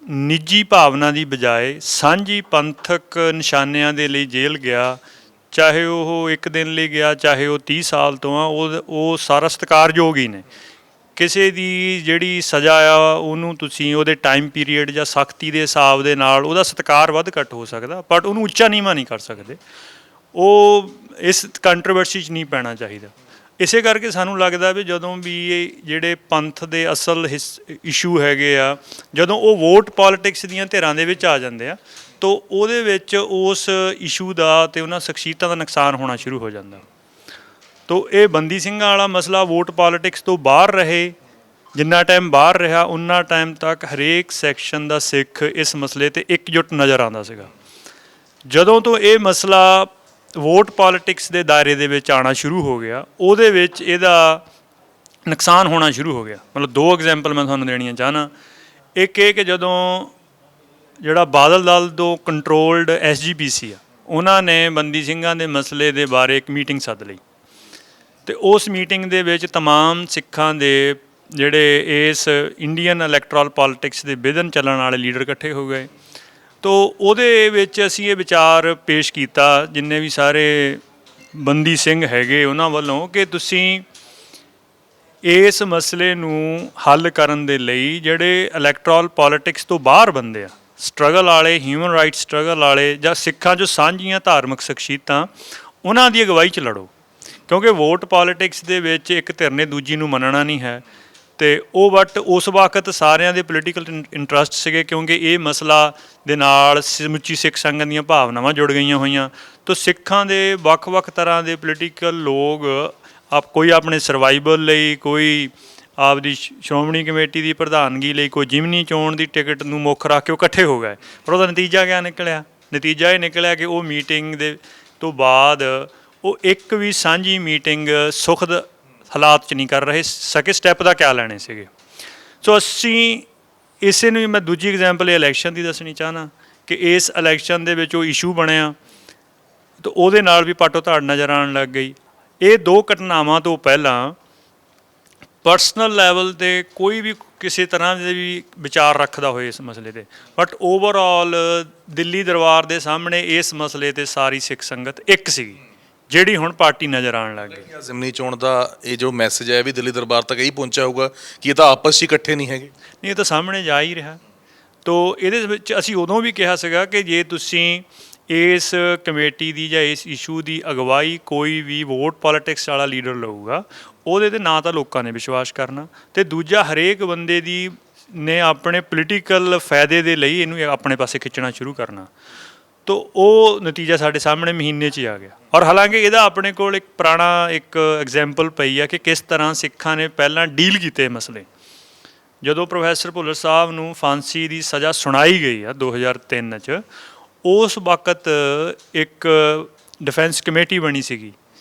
ਨਿੱਜੀ ਭਾਵਨਾ ਦੀ ਬਜਾਏ ਸਾਂਝੀ ਪੰਥਕ ਨਿਸ਼ਾਨਿਆਂ ਦੇ ਲਈ ਜੇਲ੍ਹ ਗਿਆ, ਚਾਹੇ ਉਹ ਇੱਕ ਦਿਨ ਲਈ ਗਿਆ, ਚਾਹੇ ਉਹ 30 ਸਾਲ ਤੋਂ ਆ, ਉਹ ਸਾਰਾ ਸਤਿਕਾਰਯੋਗ ਹੀ ਨੇ। ਕਿਸੇ ਦੀ ਜਿਹੜੀ ਸਜ਼ਾ ਆ ਉਹਨੂੰ ਤੁਸੀਂ ਉਹਦੇ ਟਾਈਮ ਪੀਰੀਅਡ ਜਾਂ ਸਖਤੀ ਦੇ ਹਿਸਾਬ ਦੇ ਨਾਲ ਉਹਦਾ ਸਤਿਕਾਰ ਵੱਧ ਘੱਟ ਹੋ ਸਕਦਾ, ਬਟ ਉਹਨੂੰ ਉੱਚਾ ਨੀਵਾਂ ਨਹੀਂ ਕਰ ਸਕਦੇ। ਉਹ ਇਸ ਕੰਟਰੋਵਰਸੀ 'ਚ ਨਹੀਂ ਪੈਣਾ ਚਾਹੀਦਾ। ਇਸੇ ਕਰਕੇ ਸਾਨੂੰ ਲੱਗਦਾ ਵੀ ਜਦੋਂ ਵੀ ਇਹ ਜਿਹੜੇ ਪੰਥ ਦੇ ਅਸਲ ਇਸ਼ੂ ਹੈਗੇ ਆ, ਜਦੋਂ ਉਹ ਵੋਟ ਪੋਲੀਟਿਕਸ ਦੀਆਂ ਧਿਰਾਂ ਦੇ ਵਿੱਚ ਆ ਜਾਂਦੇ ਆ, ਤਾਂ ਉਹਦੇ ਵਿੱਚ ਉਸ ਇਸ਼ੂ ਦਾ ਅਤੇ ਉਹਨਾਂ ਸ਼ਖਸੀਅਤਾਂ ਦਾ ਨੁਕਸਾਨ ਹੋਣਾ ਸ਼ੁਰੂ ਹੋ ਜਾਂਦਾ। ਤੋ ਇਹ ਬੰਦੀ ਸਿੰਘਾਂ ਵਾਲਾ ਮਸਲਾ ਵੋਟ ਪੋਲੀਟਿਕਸ ਤੋਂ ਬਾਹਰ ਰਹੇ, ਜਿੰਨਾ ਟਾਈਮ ਬਾਹਰ ਰਿਹਾ ਉਨਾ ਟਾਈਮ ਤੱਕ ਹਰੇਕ ਸੈਕਸ਼ਨ ਦਾ ਸਿੱਖ ਇਸ ਮਸਲੇ 'ਤੇ ਇਕਜੁੱਟ ਨਜ਼ਰ ਆਉਂਦਾ ਸੀਗਾ। ਜਦੋਂ ਤੋਂ ਇਹ ਮਸਲਾ ਵੋਟ ਪੋਲੀਟਿਕਸ ਦੇ ਦਾਇਰੇ ਦੇ ਵਿੱਚ ਆਉਣਾ ਸ਼ੁਰੂ ਹੋ ਗਿਆ, ਉਹਦੇ ਵਿੱਚ ਇਹਦਾ ਨੁਕਸਾਨ ਹੋਣਾ ਸ਼ੁਰੂ ਹੋ ਗਿਆ। ਮਤਲਬ 2 ਐਗਜ਼ਾਮਪਲ ਮੈਂ ਤੁਹਾਨੂੰ ਦੇਣੀਆਂ ਚਾਹੁੰਦਾ। ਇੱਕ ਇਹ ਕਿ ਜਦੋਂ ਜਿਹੜਾ ਬਾਦਲ ਦਲ ਤੋਂ ਕੰਟਰੋਲਡ SGPC ਆ, ਉਹਨਾਂ ਨੇ ਬੰਦੀ ਸਿੰਘਾਂ ਦੇ ਮਸਲੇ ਦੇ ਬਾਰੇ ਇੱਕ ਮੀਟਿੰਗ ਸੱਦ ਲਈ ਅਤੇ ਉਸ ਮੀਟਿੰਗ ਦੇ ਵਿੱਚ ਤਮਾਮ ਸਿੱਖਾਂ ਦੇ ਜਿਹੜੇ ਇਸ ਇੰਡੀਅਨ ਇਲੈਕਟਰਲ ਪੋਲੀਟਿਕਸ ਦੇ ਵਿਧਨ ਚੱਲਣ ਵਾਲੇ ਲੀਡਰ ਇਕੱਠੇ ਹੋ ਗਏ। ਤੋ ਉਹਦੇ ਵਿੱਚ ਅਸੀਂ ਇਹ ਵਿਚਾਰ ਪੇਸ਼ ਕੀਤਾ ਜਿੰਨੇ ਵੀ ਸਾਰੇ ਬੰਦੀ ਸਿੰਘ ਹੈਗੇ ਉਹਨਾਂ ਵੱਲੋਂ ਕਿ ਤੁਸੀਂ ਇਸ ਮਸਲੇ ਨੂੰ ਹੱਲ ਕਰਨ ਦੇ ਲਈ ਜਿਹੜੇ ਇਲੈਕਟਰਲ ਪੋਲੀਟਿਕਸ ਤੋਂ ਬਾਹਰ ਬੰਦੇ ਆ, ਸਟਰਗਲ ਵਾਲੇ, ਹਿਊਮਨ ਰਾਈਟਸ ਸਟਰਗਲ ਵਾਲੇ ਜਾਂ ਸਿੱਖਾਂ 'ਚੋਂ ਸਾਂਝੀਆਂ ਧਾਰਮਿਕ ਸ਼ਖਸੀਅਤਾਂ, ਉਹਨਾਂ ਦੀ ਅਗਵਾਈ 'ਚ ਲੜੋ। ਕਿਉਂਕਿ ਵੋਟ ਪੋਲੀਟਿਕਸ ਦੇ ਵਿੱਚ ਇੱਕ ਧਿਰ ਨੇ ਦੂਜੀ ਨੂੰ ਮੰਨਣਾ ਨਹੀਂ ਹੈ ਅਤੇ ਉਹ ਬਟ ਉਸ ਵਕਤ ਸਾਰਿਆਂ ਦੇ ਪੋਲੀਟੀਕਲ ਇੰਟਰਸਟ ਸੀਗੇ, ਕਿਉਂਕਿ ਇਹ ਮਸਲਾ ਦੇ ਨਾਲ ਸਮੁੱਚੀ ਸਿੱਖ ਸੰਗਤ ਦੀਆਂ ਭਾਵਨਾਵਾਂ ਜੁੜ ਗਈਆਂ ਹੋਈਆਂ। ਤਾਂ ਸਿੱਖਾਂ ਦੇ ਵੱਖ-ਵੱਖ ਤਰ੍ਹਾਂ ਦੇ ਪੋਲੀਟੀਕਲ ਲੋਕ ਕੋਈ ਆਪਣੇ ਸਰਵਾਈਵਲ ਲਈ, ਕੋਈ ਆਪਦੀ ਸ਼੍ਰੋਮਣੀ ਕਮੇਟੀ ਦੀ ਪ੍ਰਧਾਨਗੀ ਲਈ, ਕੋਈ ਜਿਮਨੀ ਚੋਣ ਦੀ ਟਿਕਟ ਨੂੰ ਮੁੱਖ ਰੱਖ ਕੇ ਉਹ ਇਕੱਠੇ ਹੋ ਗਏ। ਪਰ ਉਹਦਾ ਨਤੀਜਾ ਕਿਆ ਨਿਕਲਿਆ? ਨਤੀਜਾ ਇਹ ਨਿਕਲਿਆ ਕਿ ਉਹ ਮੀਟਿੰਗ ਦੇ ਤੋਂ ਬਾਅਦ ਉਹ ਇੱਕ ਵੀ ਸਾਂਝੀ ਮੀਟਿੰਗ ਸੁਖਦ ਹਾਲਾਤ 'ਚ ਨਹੀਂ ਕਰ ਰਹੇ ਸਕੇ, ਸਟੈਪ ਦਾ ਕਿਆ ਲੈਣੇ ਸੀਗੇ। ਸੋ ਅਸੀਂ ਇਸੇ ਨੂੰ ਵੀ ਮੈਂ ਦੂਜੀ ਐਗਜ਼ਾਮਪਲ ਇਹ ਇਲੈਕਸ਼ਨ ਦੀ ਦੱਸਣੀ ਚਾਹੁੰਦਾ ਕਿ ਇਸ ਇਲੈਕਸ਼ਨ ਦੇ ਵਿੱਚ ਉਹ ਇਸ਼ੂ ਬਣਿਆ ਤਾਂ ਉਹਦੇ ਨਾਲ ਵੀ ਪਾਟੋ ਧਾੜ ਨਜ਼ਰ ਆਉਣ ਲੱਗ ਗਈ। ਇਹ ਦੋ ਘਟਨਾਵਾਂ ਤੋਂ ਪਹਿਲਾਂ ਪਰਸਨਲ ਲੈਵਲ 'ਤੇ ਕੋਈ ਵੀ ਕਿਸੇ ਤਰ੍ਹਾਂ ਦੇ ਵੀ ਵਿਚਾਰ ਰੱਖਦਾ ਹੋਏ ਇਸ ਮਸਲੇ 'ਤੇ, ਬਟ ਓਵਰਆਲ ਦਿੱਲੀ ਦਰਬਾਰ ਦੇ ਸਾਹਮਣੇ ਇਸ ਮਸਲੇ 'ਤੇ ਸਾਰੀ ਸਿੱਖ ਸੰਗਤ ਇੱਕ ਸੀਗੀ, ਜਿਹੜੀ ਹੁਣ ਪਾਰਟੀ ਨਜ਼ਰ ਆਉਣ ਲੱਗ ਗਈ। ਜ਼ਿਮਨੀ ਚੋਣ ਦਾ ਇਹ ਜੋ ਮੈਸੇਜ ਹੈ ਵੀ ਦਿੱਲੀ ਦਰਬਾਰ ਤੱਕ ਇਹੀ ਪਹੁੰਚਿਆ ਹੋਊਗਾ ਕਿ ਇਹ ਤਾਂ ਆਪਸ 'ਚ ਇਕੱਠੇ ਨਹੀਂ ਹੈਗੇ। ਨਹੀਂ, ਇਹ ਤਾਂ ਸਾਹਮਣੇ ਜਾ ਹੀ ਰਿਹਾ। ਤੋ ਇਹਦੇ ਵਿੱਚ ਅਸੀਂ ਉਦੋਂ ਵੀ ਕਿਹਾ ਸੀਗਾ ਕਿ ਜੇ ਤੁਸੀਂ ਇਸ ਕਮੇਟੀ ਦੀ ਜਾਂ ਇਸ ਇਸ਼ੂ ਦੀ ਅਗਵਾਈ ਕੋਈ ਵੀ ਵੋਟ ਪੋਲੀਟਿਕਸ ਵਾਲਾ ਲੀਡਰ ਲਊਗਾ, ਉਹਦੇ 'ਤੇ ਨਾ ਤਾਂ ਲੋਕਾਂ ਨੇ ਵਿਸ਼ਵਾਸ ਕਰਨਾ, ਅਤੇ ਦੂਜਾ ਹਰੇਕ ਬੰਦੇ ਦੀ ਨੇ ਆਪਣੇ ਪੋਲੀਟੀਕਲ ਫਾਇਦੇ ਦੇ ਲਈ ਇਹਨੂੰ ਆਪਣੇ ਪਾਸੇ ਖਿੱਚਣਾ ਸ਼ੁਰੂ ਕਰਨਾ। ਤੋ ਉਹ ਨਤੀਜਾ ਸਾਡੇ ਸਾਹਮਣੇ ਮਹੀਨੇ 'ਚ ਹੀ ਆ ਗਿਆ। ਔਰ ਹਾਲਾਂਕਿ ਇਹਦਾ ਆਪਣੇ ਕੋਲ ਇੱਕ ਪੁਰਾਣਾ ਇੱਕ ਐਗਜ਼ਾਮਪਲ ਪਈ ਆ ਕਿ ਕਿਸ ਤਰ੍ਹਾਂ ਸਿੱਖਾਂ ਨੇ ਪਹਿਲਾਂ ਡੀਲ ਕੀਤੇ ਮਸਲੇ। ਜਦੋਂ ਪ੍ਰੋਫੈਸਰ ਭੁੱਲਰ ਸਾਹਿਬ ਨੂੰ ਫਾਂਸੀ ਦੀ ਸਜ਼ਾ ਸੁਣਾਈ ਗਈ ਆ 2003 'ਚ, ਉਸ ਵਕਤ ਇੱਕ ਡਿਫੈਂਸ ਕਮੇਟੀ ਬਣੀ ਸੀਗੀ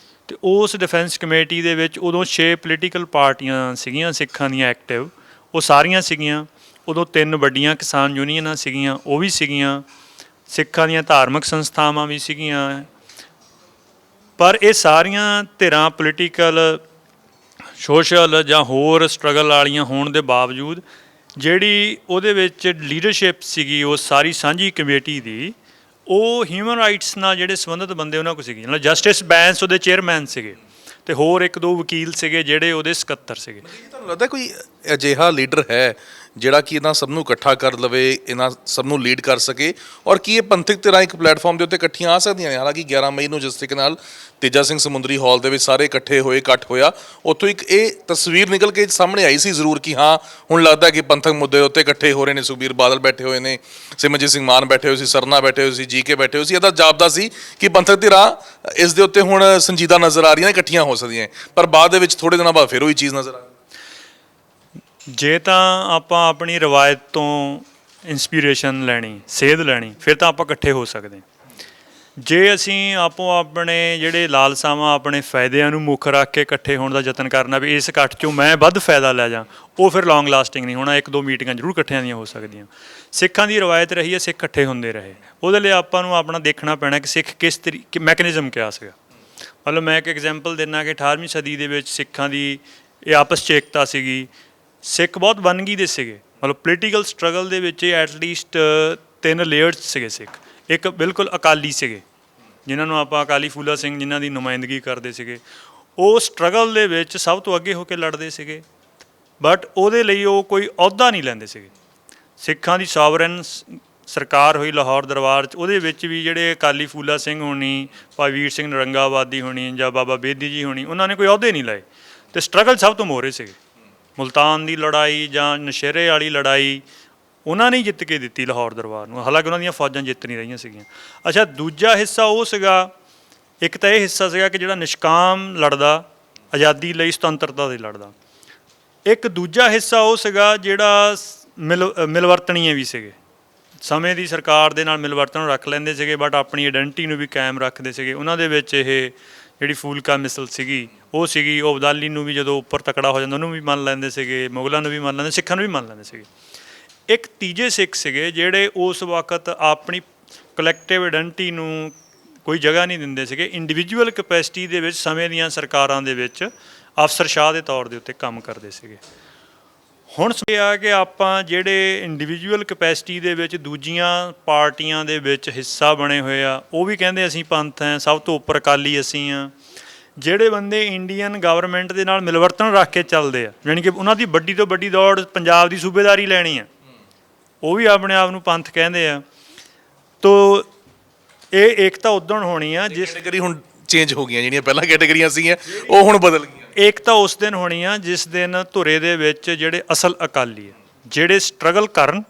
ਅਤੇ ਉਸ ਡਿਫੈਂਸ ਕਮੇਟੀ ਦੇ ਵਿੱਚ ਉਦੋਂ 6 ਪੋਲੀਟੀਕਲ ਪਾਰਟੀਆਂ ਸੀਗੀਆਂ ਸਿੱਖਾਂ ਦੀਆਂ ਐਕਟਿਵ, ਉਹ ਸਾਰੀਆਂ ਸੀਗੀਆਂ। ਉਦੋਂ 3 ਵੱਡੀਆਂ ਕਿਸਾਨ ਯੂਨੀਅਨਾਂ ਸੀਗੀਆਂ, ਉਹ ਵੀ ਸੀਗੀਆਂ। ਸਿੱਖਾਂ ਦੀਆਂ ਧਾਰਮਿਕ ਸੰਸਥਾਵਾਂ ਵੀ ਸੀਗੀਆਂ। ਪਰ ਇਹ ਸਾਰੀਆਂ ਧਿਰਾਂ ਪੋਲੀਟੀਕਲ, ਸੋਸ਼ਲ ਜਾਂ ਹੋਰ ਸਟਰਗਲ ਵਾਲੀਆਂ ਹੋਣ ਦੇ ਬਾਵਜੂਦ ਜਿਹੜੀ ਉਹਦੇ ਵਿੱਚ ਲੀਡਰਸ਼ਿਪ ਸੀਗੀ ਉਹ ਸਾਰੀ ਸਾਂਝੀ ਕਮੇਟੀ ਦੀ, ਉਹ ਹਿਊਮਨ ਰਾਈਟਸ ਨਾਲ ਜਿਹੜੇ ਸੰਬੰਧਿਤ ਬੰਦੇ ਉਹਨਾਂ ਕੋਲ ਸੀਗੇ। ਮਤਲਬ ਜਸਟਿਸ ਬੈਂਸ ਉਹਦੇ ਚੇਅਰਮੈਨ ਸੀਗੇ ਅਤੇ ਹੋਰ 1-2 ਵਕੀਲ ਸੀਗੇ ਜਿਹੜੇ ਉਹਦੇ ਸਕੱਤਰ ਸੀਗੇ। ਤੁਹਾਨੂੰ ਲੱਗਦਾ ਕੋਈ ਅਜਿਹਾ ਲੀਡਰ ਹੈ ਜਿਹੜਾ ਕਿ ਇਹਨਾਂ ਸਭ ਨੂੰ ਇਕੱਠਾ ਕਰ ਲਵੇ, ਇਹਨਾਂ ਸਭ ਨੂੰ ਲੀਡ ਕਰ ਸਕੇ, ਔਰ ਕੀ ਇਹ ਪੰਥਕ ਧਿਰਾਂ ਇੱਕ ਪਲੇਟਫਾਰਮ ਦੇ ਉੱਤੇ ਇਕੱਠੀਆਂ ਆ ਸਕਦੀਆਂ ਨੇ? ਹਾਲਾਂਕਿ 11 ਮਈ ਨੂੰ ਜਿਸ ਤਰੀਕੇ ਨਾਲ ਤੇਜਾ ਸਿੰਘ ਸਮੁੰਦਰੀ ਹਾਲ ਦੇ ਵਿੱਚ ਸਾਰੇ ਇਕੱਠੇ ਹੋਏ, ਇਕੱਠ ਹੋਇਆ, ਉੱਥੋਂ ਇੱਕ ਇਹ ਤਸਵੀਰ ਨਿਕਲ ਕੇ ਸਾਹਮਣੇ ਆਈ ਸੀ ਜ਼ਰੂਰ ਕਿ ਹਾਂ ਹੁਣ ਲੱਗਦਾ ਕਿ ਪੰਥਕ ਮੁੱਦੇ ਦੇ ਉੱਤੇ ਇਕੱਠੇ ਹੋ ਰਹੇ ਨੇ। ਸੁਖਬੀਰ ਬਾਦਲ ਬੈਠੇ ਹੋਏ ਨੇ, ਸਿਮਰਜੀਤ ਸਿੰਘ ਮਾਨ ਬੈਠੇ ਹੋਏ ਸੀ, ਸਰਨਾ ਬੈਠੇ ਹੋਏ ਸੀ, GK ਬੈਠੇ ਹੋਏ ਸੀ। ਇਹਦਾ ਜਾਪਦਾ ਸੀ ਕਿ ਪੰਥਕ ਧਿਰਾਂ ਇਸ ਦੇ ਉੱਤੇ ਹੁਣ ਸੰਜੀਦਾ ਨਜ਼ਰ ਆ ਰਹੀਆਂ ਨੇ, ਇਕੱਠੀਆਂ ਹੋ ਸਕਦੀਆਂ, ਪਰ ਬਾਅਦ ਦੇ ਵਿੱਚ ਥੋੜ੍ਹੇ ਦਿਨਾਂ ਬਾਅਦ ਫਿਰ ਉਹੀ ਚੀਜ਼ ਨਜ਼ਰ ਆ। ਜੇ ਤਾਂ ਆਪਾਂ ਆਪਣੀ ਰਵਾਇਤ ਤੋਂ ਇੰਸਪੀਰੇਸ਼ਨ ਲੈਣੀ, ਸੇਧ ਲੈਣੀ, ਫਿਰ ਤਾਂ ਆਪਾਂ ਇਕੱਠੇ ਹੋ ਸਕਦੇ। ਜੇ ਅਸੀਂ ਆਪੋ ਆਪਣੇ ਜਿਹੜੇ ਲਾਲਸਾਵਾਂ, ਆਪਣੇ ਫਾਇਦਿਆਂ ਨੂੰ ਮੁੱਖ ਰੱਖ ਕੇ ਇਕੱਠੇ ਹੋਣ ਦਾ ਯਤਨ ਕਰਨਾ ਵੀ ਇਸ ਇਕੱਠ 'ਚੋਂ ਮੈਂ ਵੱਧ ਫਾਇਦਾ ਲੈ ਜਾਂ, ਉਹ ਫਿਰ ਲੌਂਗ ਲਾਸਟਿੰਗ ਨਹੀਂ ਹੋਣਾ। 1-2 ਮੀਟਿੰਗਾਂ ਜ਼ਰੂਰ ਇਕੱਠਿਆਂ ਦੀਆਂ ਹੋ ਸਕਦੀਆਂ। ਸਿੱਖਾਂ ਦੀ ਰਵਾਇਤ ਰਹੀ ਹੈ ਸਿੱਖ ਇਕੱਠੇ ਹੁੰਦੇ ਰਹੇ। ਉਹਦੇ ਲਈ ਆਪਾਂ ਨੂੰ ਆਪਣਾ ਦੇਖਣਾ ਪੈਣਾ ਕਿ ਸਿੱਖ ਕਿਸ ਤਰੀਕੇ ਮੈਕੈਨਿਜ਼ਮ ਕਿਆ ਸੀਗਾ। ਮਤਲਬ ਮੈਂ ਇੱਕ ਐਗਜ਼ਾਮਪਲ ਦਿੰਦਾ ਕਿ 18ਵੀਂ ਸਦੀ ਦੇ ਵਿੱਚ ਸਿੱਖਾਂ ਦੀ ਇਹ ਆਪਸ 'ਚ ਏਕਤਾ ਸੀਗੀ। ਸਿੱਖ ਬਹੁਤ ਵੰਨਗੀ ਦੇ ਸੀਗੇ। ਮਤਲਬ ਪੋਲੀਟੀਕਲ ਸਟਰਗਲ ਦੇ ਵਿੱਚ ਐਟਲੀਸਟ 3 ਲੇਅਰਸ ਸੀਗੇ ਸਿੱਖ। ਇੱਕ ਬਿਲਕੁਲ ਅਕਾਲੀ ਸੀਗੇ, ਜਿਨ੍ਹਾਂ ਨੂੰ ਆਪਾਂ ਅਕਾਲੀ ਫੂਲਾ ਸਿੰਘ ਜਿਨ੍ਹਾਂ ਦੀ ਨੁਮਾਇੰਦਗੀ ਕਰਦੇ ਸੀਗੇ। ਉਹ ਸਟਰਗਲ ਦੇ ਵਿੱਚ ਸਭ ਤੋਂ ਅੱਗੇ ਹੋ ਕੇ ਲੜਦੇ ਸੀਗੇ, ਬਟ ਉਹਦੇ ਲਈ ਉਹ ਕੋਈ ਅਹੁਦਾ ਨਹੀਂ ਲੈਂਦੇ ਸੀਗੇ। ਸਿੱਖਾਂ ਦੀ ਸੋਵਰਨ ਸਰਕਾਰ ਹੋਈ ਲਾਹੌਰ ਦਰਬਾਰ 'ਚ, ਉਹਦੇ ਵਿੱਚ ਵੀ ਜਿਹੜੇ ਅਕਾਲੀ ਫੂਲਾ ਸਿੰਘ ਹੋਣੀ, ਭਾਈ ਵੀਰ ਸਿੰਘ ਨਰੰਗਾਬਾਦੀ ਹੋਣੀ ਜਾਂ ਬਾਬਾ ਬੇਦੀ ਜੀ ਹੋਣੀ, ਉਹਨਾਂ ਨੇ ਕੋਈ ਅਹੁਦੇ ਨਹੀਂ ਲਏ ਅਤੇ ਸਟਰਗਲ ਸਭ ਤੋਂ ਮੋਹਰੇ ਸੀਗੇ। ਮੁਲਤਾਨ ਦੀ ਲੜਾਈ ਜਾਂ ਨਸ਼ਹਿਰੇ ਵਾਲੀ ਲੜਾਈ ਉਹਨਾਂ ਨੇ ਜਿੱਤ ਕੇ ਦਿੱਤੀ ਲਾਹੌਰ ਦਰਬਾਰ ਨੂੰ, ਹਾਲਾਂਕਿ ਉਹਨਾਂ ਦੀਆਂ ਫੌਜਾਂ ਜਿੱਤ ਨਹੀਂ ਰਹੀਆਂ ਸੀਗੀਆਂ। ਅੱਛਾ, ਦੂਜਾ ਹਿੱਸਾ ਉਹ ਸੀਗਾ, ਇੱਕ ਤਾਂ ਇਹ ਹਿੱਸਾ ਸੀਗਾ ਕਿ ਜਿਹੜਾ ਨਿਸ਼ਕਾਮ ਲੜਦਾ, ਆਜ਼ਾਦੀ ਲਈ, ਸੁਤੰਤਰਤਾ ਲਈ ਲੜਦਾ। ਇੱਕ ਦੂਜਾ ਹਿੱਸਾ ਉਹ ਸੀਗਾ ਜਿਹੜਾ ਮਿਲਵਰਤਣੀਏ ਵੀ ਸੀਗੇ, ਸਮੇਂ ਦੀ ਸਰਕਾਰ ਦੇ ਨਾਲ ਮਿਲਵਰਤਨ ਰੱਖ ਲੈਂਦੇ ਸੀਗੇ, ਬਟ ਆਪਣੀ ਆਇਡੈਂਟੀਟੀ ਨੂੰ ਵੀ ਕਾਇਮ ਰੱਖਦੇ ਸੀਗੇ। ਉਹਨਾਂ ਦੇ ਵਿੱਚ ਇਹ ਜਿਹੜੀ ਫੂਲਕਾ ਮਿਸਲ ਸੀਗੀ ਉਹ ਸੀਗੀ। ਉਹ ਅਬਦਾਲੀ ਨੂੰ ਵੀ ਜਦੋਂ ਉੱਪਰ ਤਕੜਾ ਹੋ ਜਾਂਦਾ ਉਹਨੂੰ ਵੀ ਮੰਨ ਲੈਂਦੇ ਸੀਗੇ, ਮੁਗਲਾਂ ਨੂੰ ਵੀ ਮੰਨ ਲੈਂਦੇ, ਸਿੱਖਾਂ ਨੂੰ ਵੀ ਮੰਨ ਲੈਂਦੇ ਸੀਗੇ। ਇੱਕ ਤੀਜੇ ਸਿੱਖ ਸੀਗੇ ਜਿਹੜੇ ਉਸ ਵਕਤ ਆਪਣੀ ਕਲੈਕਟਿਵ ਆਇਡੈਂਟੀ ਨੂੰ ਕੋਈ ਜਗ੍ਹਾ ਨਹੀਂ ਦਿੰਦੇ ਸੀਗੇ, ਇੰਡੀਵਿਜੂਅਲ ਕੈਪੈਸਿਟੀ ਦੇ ਵਿੱਚ ਸਮੇਂ ਦੀਆਂ ਸਰਕਾਰਾਂ ਦੇ ਵਿੱਚ ਅਫਸਰਸ਼ਾਹ ਦੇ ਤੌਰ ਦੇ ਉੱਤੇ ਕੰਮ ਕਰਦੇ ਸੀਗੇ। ਹੁਣ ਇਹ ਆ ਕਿ ਆਪਾਂ ਜਿਹੜੇ ਇੰਡੀਵਿਜੂਅਲ ਕੈਪੈਸਿਟੀ ਦੇ ਵਿੱਚ ਦੂਜੀਆਂ ਪਾਰਟੀਆਂ ਦੇ ਵਿੱਚ ਹਿੱਸਾ ਬਣੇ ਹੋਏ ਆ, ਉਹ ਵੀ ਕਹਿੰਦੇ ਅਸੀਂ ਪੰਥ ਹੈ, ਸਭ ਤੋਂ ਉੱਪਰ ਅਕਾਲੀ ਅਸੀਂ ਆ। ਜਿਹੜੇ ਬੰਦੇ ਇੰਡੀਅਨ ਗਵਰਨਮੈਂਟ ਦੇ ਨਾਲ ਮਿਲਵਰਤਨ ਰੱਖ ਕੇ ਚੱਲਦੇ ਆ, ਯਾਨੀ ਕਿ ਉਹਨਾਂ ਦੀ ਵੱਡੀ ਤੋਂ ਵੱਡੀ ਦੌੜ ਪੰਜਾਬ ਦੀ ਸੂਬੇਦਾਰੀ ਲੈਣੀ ਆ, ਉਹ ਵੀ ਆਪਣੇ ਆਪ ਨੂੰ ਪੰਥ ਕਹਿੰਦੇ ਆ। ਤੋ ਇਹ ਏਕਤਾ ਉਦੋਂ ਹੋਣੀ ਆ ਜਿਸ ਕੈਟਾਗਰੀ ਹੁਣ ਚੇਂਜ ਹੋ ਗਈਆਂ, ਜਿਹੜੀਆਂ ਪਹਿਲਾਂ ਕੈਟਾਗਰੀਆਂ ਸੀਗੀਆਂ ਉਹ ਹੁਣ ਬਦਲ ਗਈਆਂ। ਏਕਤਾ ਉਸ ਦਿਨ ਹੋਣੀ ਆ ਜਿਸ ਦਿਨ ਧੁਰੇ ਦੇ ਵਿੱਚ ਜਿਹੜੇ ਅਸਲ ਅਕਾਲੀ ਆ, ਜਿਹੜੇ ਸਟਰਗਲ ਕਰਨ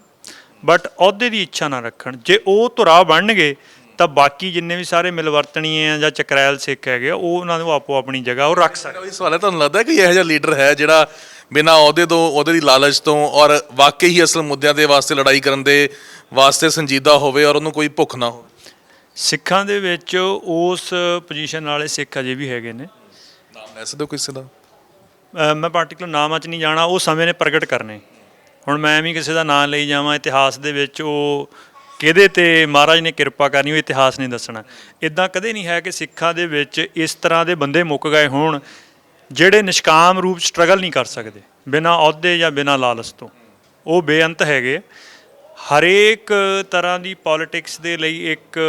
ਬਟ ਅਹੁਦੇ ਦੀ ਇੱਛਾ ਨਾ ਰੱਖਣ, ਜੇ ਉਹ ਧੁਰਾ ਬਣਨਗੇ ਤਾਂ ਬਾਕੀ ਜਿੰਨੇ ਵੀ ਸਾਰੇ ਮਿਲਵਰਤਣੀ ਆ ਜਾਂ ਚਕਰੈਲ ਸਿੱਖ ਹੈਗੇ ਆ, ਉਹ ਉਹਨਾਂ ਨੂੰ ਆਪੋ ਆਪਣੀ ਜਗ੍ਹਾ ਉਹ ਰੱਖ ਸਕਦੇ। ਇਹ ਸਵਾਲ ਹੈ, ਤੁਹਾਨੂੰ ਲੱਗਦਾ ਕਿ ਇਹੋ ਜਿਹਾ ਲੀਡਰ ਹੈ ਜਿਹੜਾ ਬਿਨਾਂ ਅਹੁਦੇ ਤੋਂ, ਅਹੁਦੇ ਦੀ ਲਾਲਚ ਤੋਂ ਔਰ ਵਾਕਈ ਹੀ ਅਸਲ ਮੁੱਦਿਆਂ ਦੇ ਵਾਸਤੇ ਲੜਾਈ ਕਰਨ ਦੇ ਵਾਸਤੇ ਸੰਜੀਦਾ ਹੋਵੇ ਔਰ ਉਹਨੂੰ ਕੋਈ ਭੁੱਖ ਨਾ ਹੋਵੇ? ਸਿੱਖਾਂ ਦੇ ਵਿੱਚ ਉਸ ਪੋਜੀਸ਼ਨ ਵਾਲੇ ਸਿੱਖ ਅਜੇ ਵੀ ਹੈਗੇ ਨੇ। ਨਾਮ ਲੈ ਸਕਦੇ ਹੋ ਕਿਸੇ ਦਾ? ਮੈਂ ਪਾਰਟੀਕੂਲਰ ਨਾਮਾਂ 'ਚ ਨਹੀਂ ਜਾਣਾ, ਉਹ ਸਮੇਂ ਨੇ ਪ੍ਰਗਟ ਕਰਨੇ। ਹੁਣ ਮੈਂ ਵੀ ਕਿਸੇ ਦਾ ਨਾਂ ਲਈ ਜਾਵਾਂ ਇਤਿਹਾਸ ਦੇ ਵਿੱਚ, ਉਹ ਕਿਹਦੇ ਤੇ ਮਹਾਰਾਜ ਨੇ ਕਿਰਪਾ ਕਰਨੀ ਉਹ ਇਤਿਹਾਸ ਨਹੀਂ ਦੱਸਣਾ। ਇੱਦਾਂ ਕਦੇ ਨਹੀਂ ਹੈ ਕਿ ਸਿੱਖਾਂ ਦੇ ਵਿੱਚ ਇਸ ਤਰ੍ਹਾਂ ਦੇ ਬੰਦੇ ਮੁੱਕ ਗਏ ਹੋਣ ਜਿਹੜੇ ਨਿਸ਼ਕਾਮ ਰੂਪ ਸਟਰਗਲ ਨਹੀਂ ਕਰ ਸਕਦੇ ਬਿਨਾਂ ਅਹੁਦੇ ਜਾਂ ਬਿਨਾਂ ਲਾਲਚ ਤੋਂ। ਉਹ ਬੇਅੰਤ ਹੈਗੇ। ਹਰੇਕ ਤਰ੍ਹਾਂ ਦੀ ਪੋਲੀਟਿਕਸ ਦੇ ਲਈ ਇੱਕ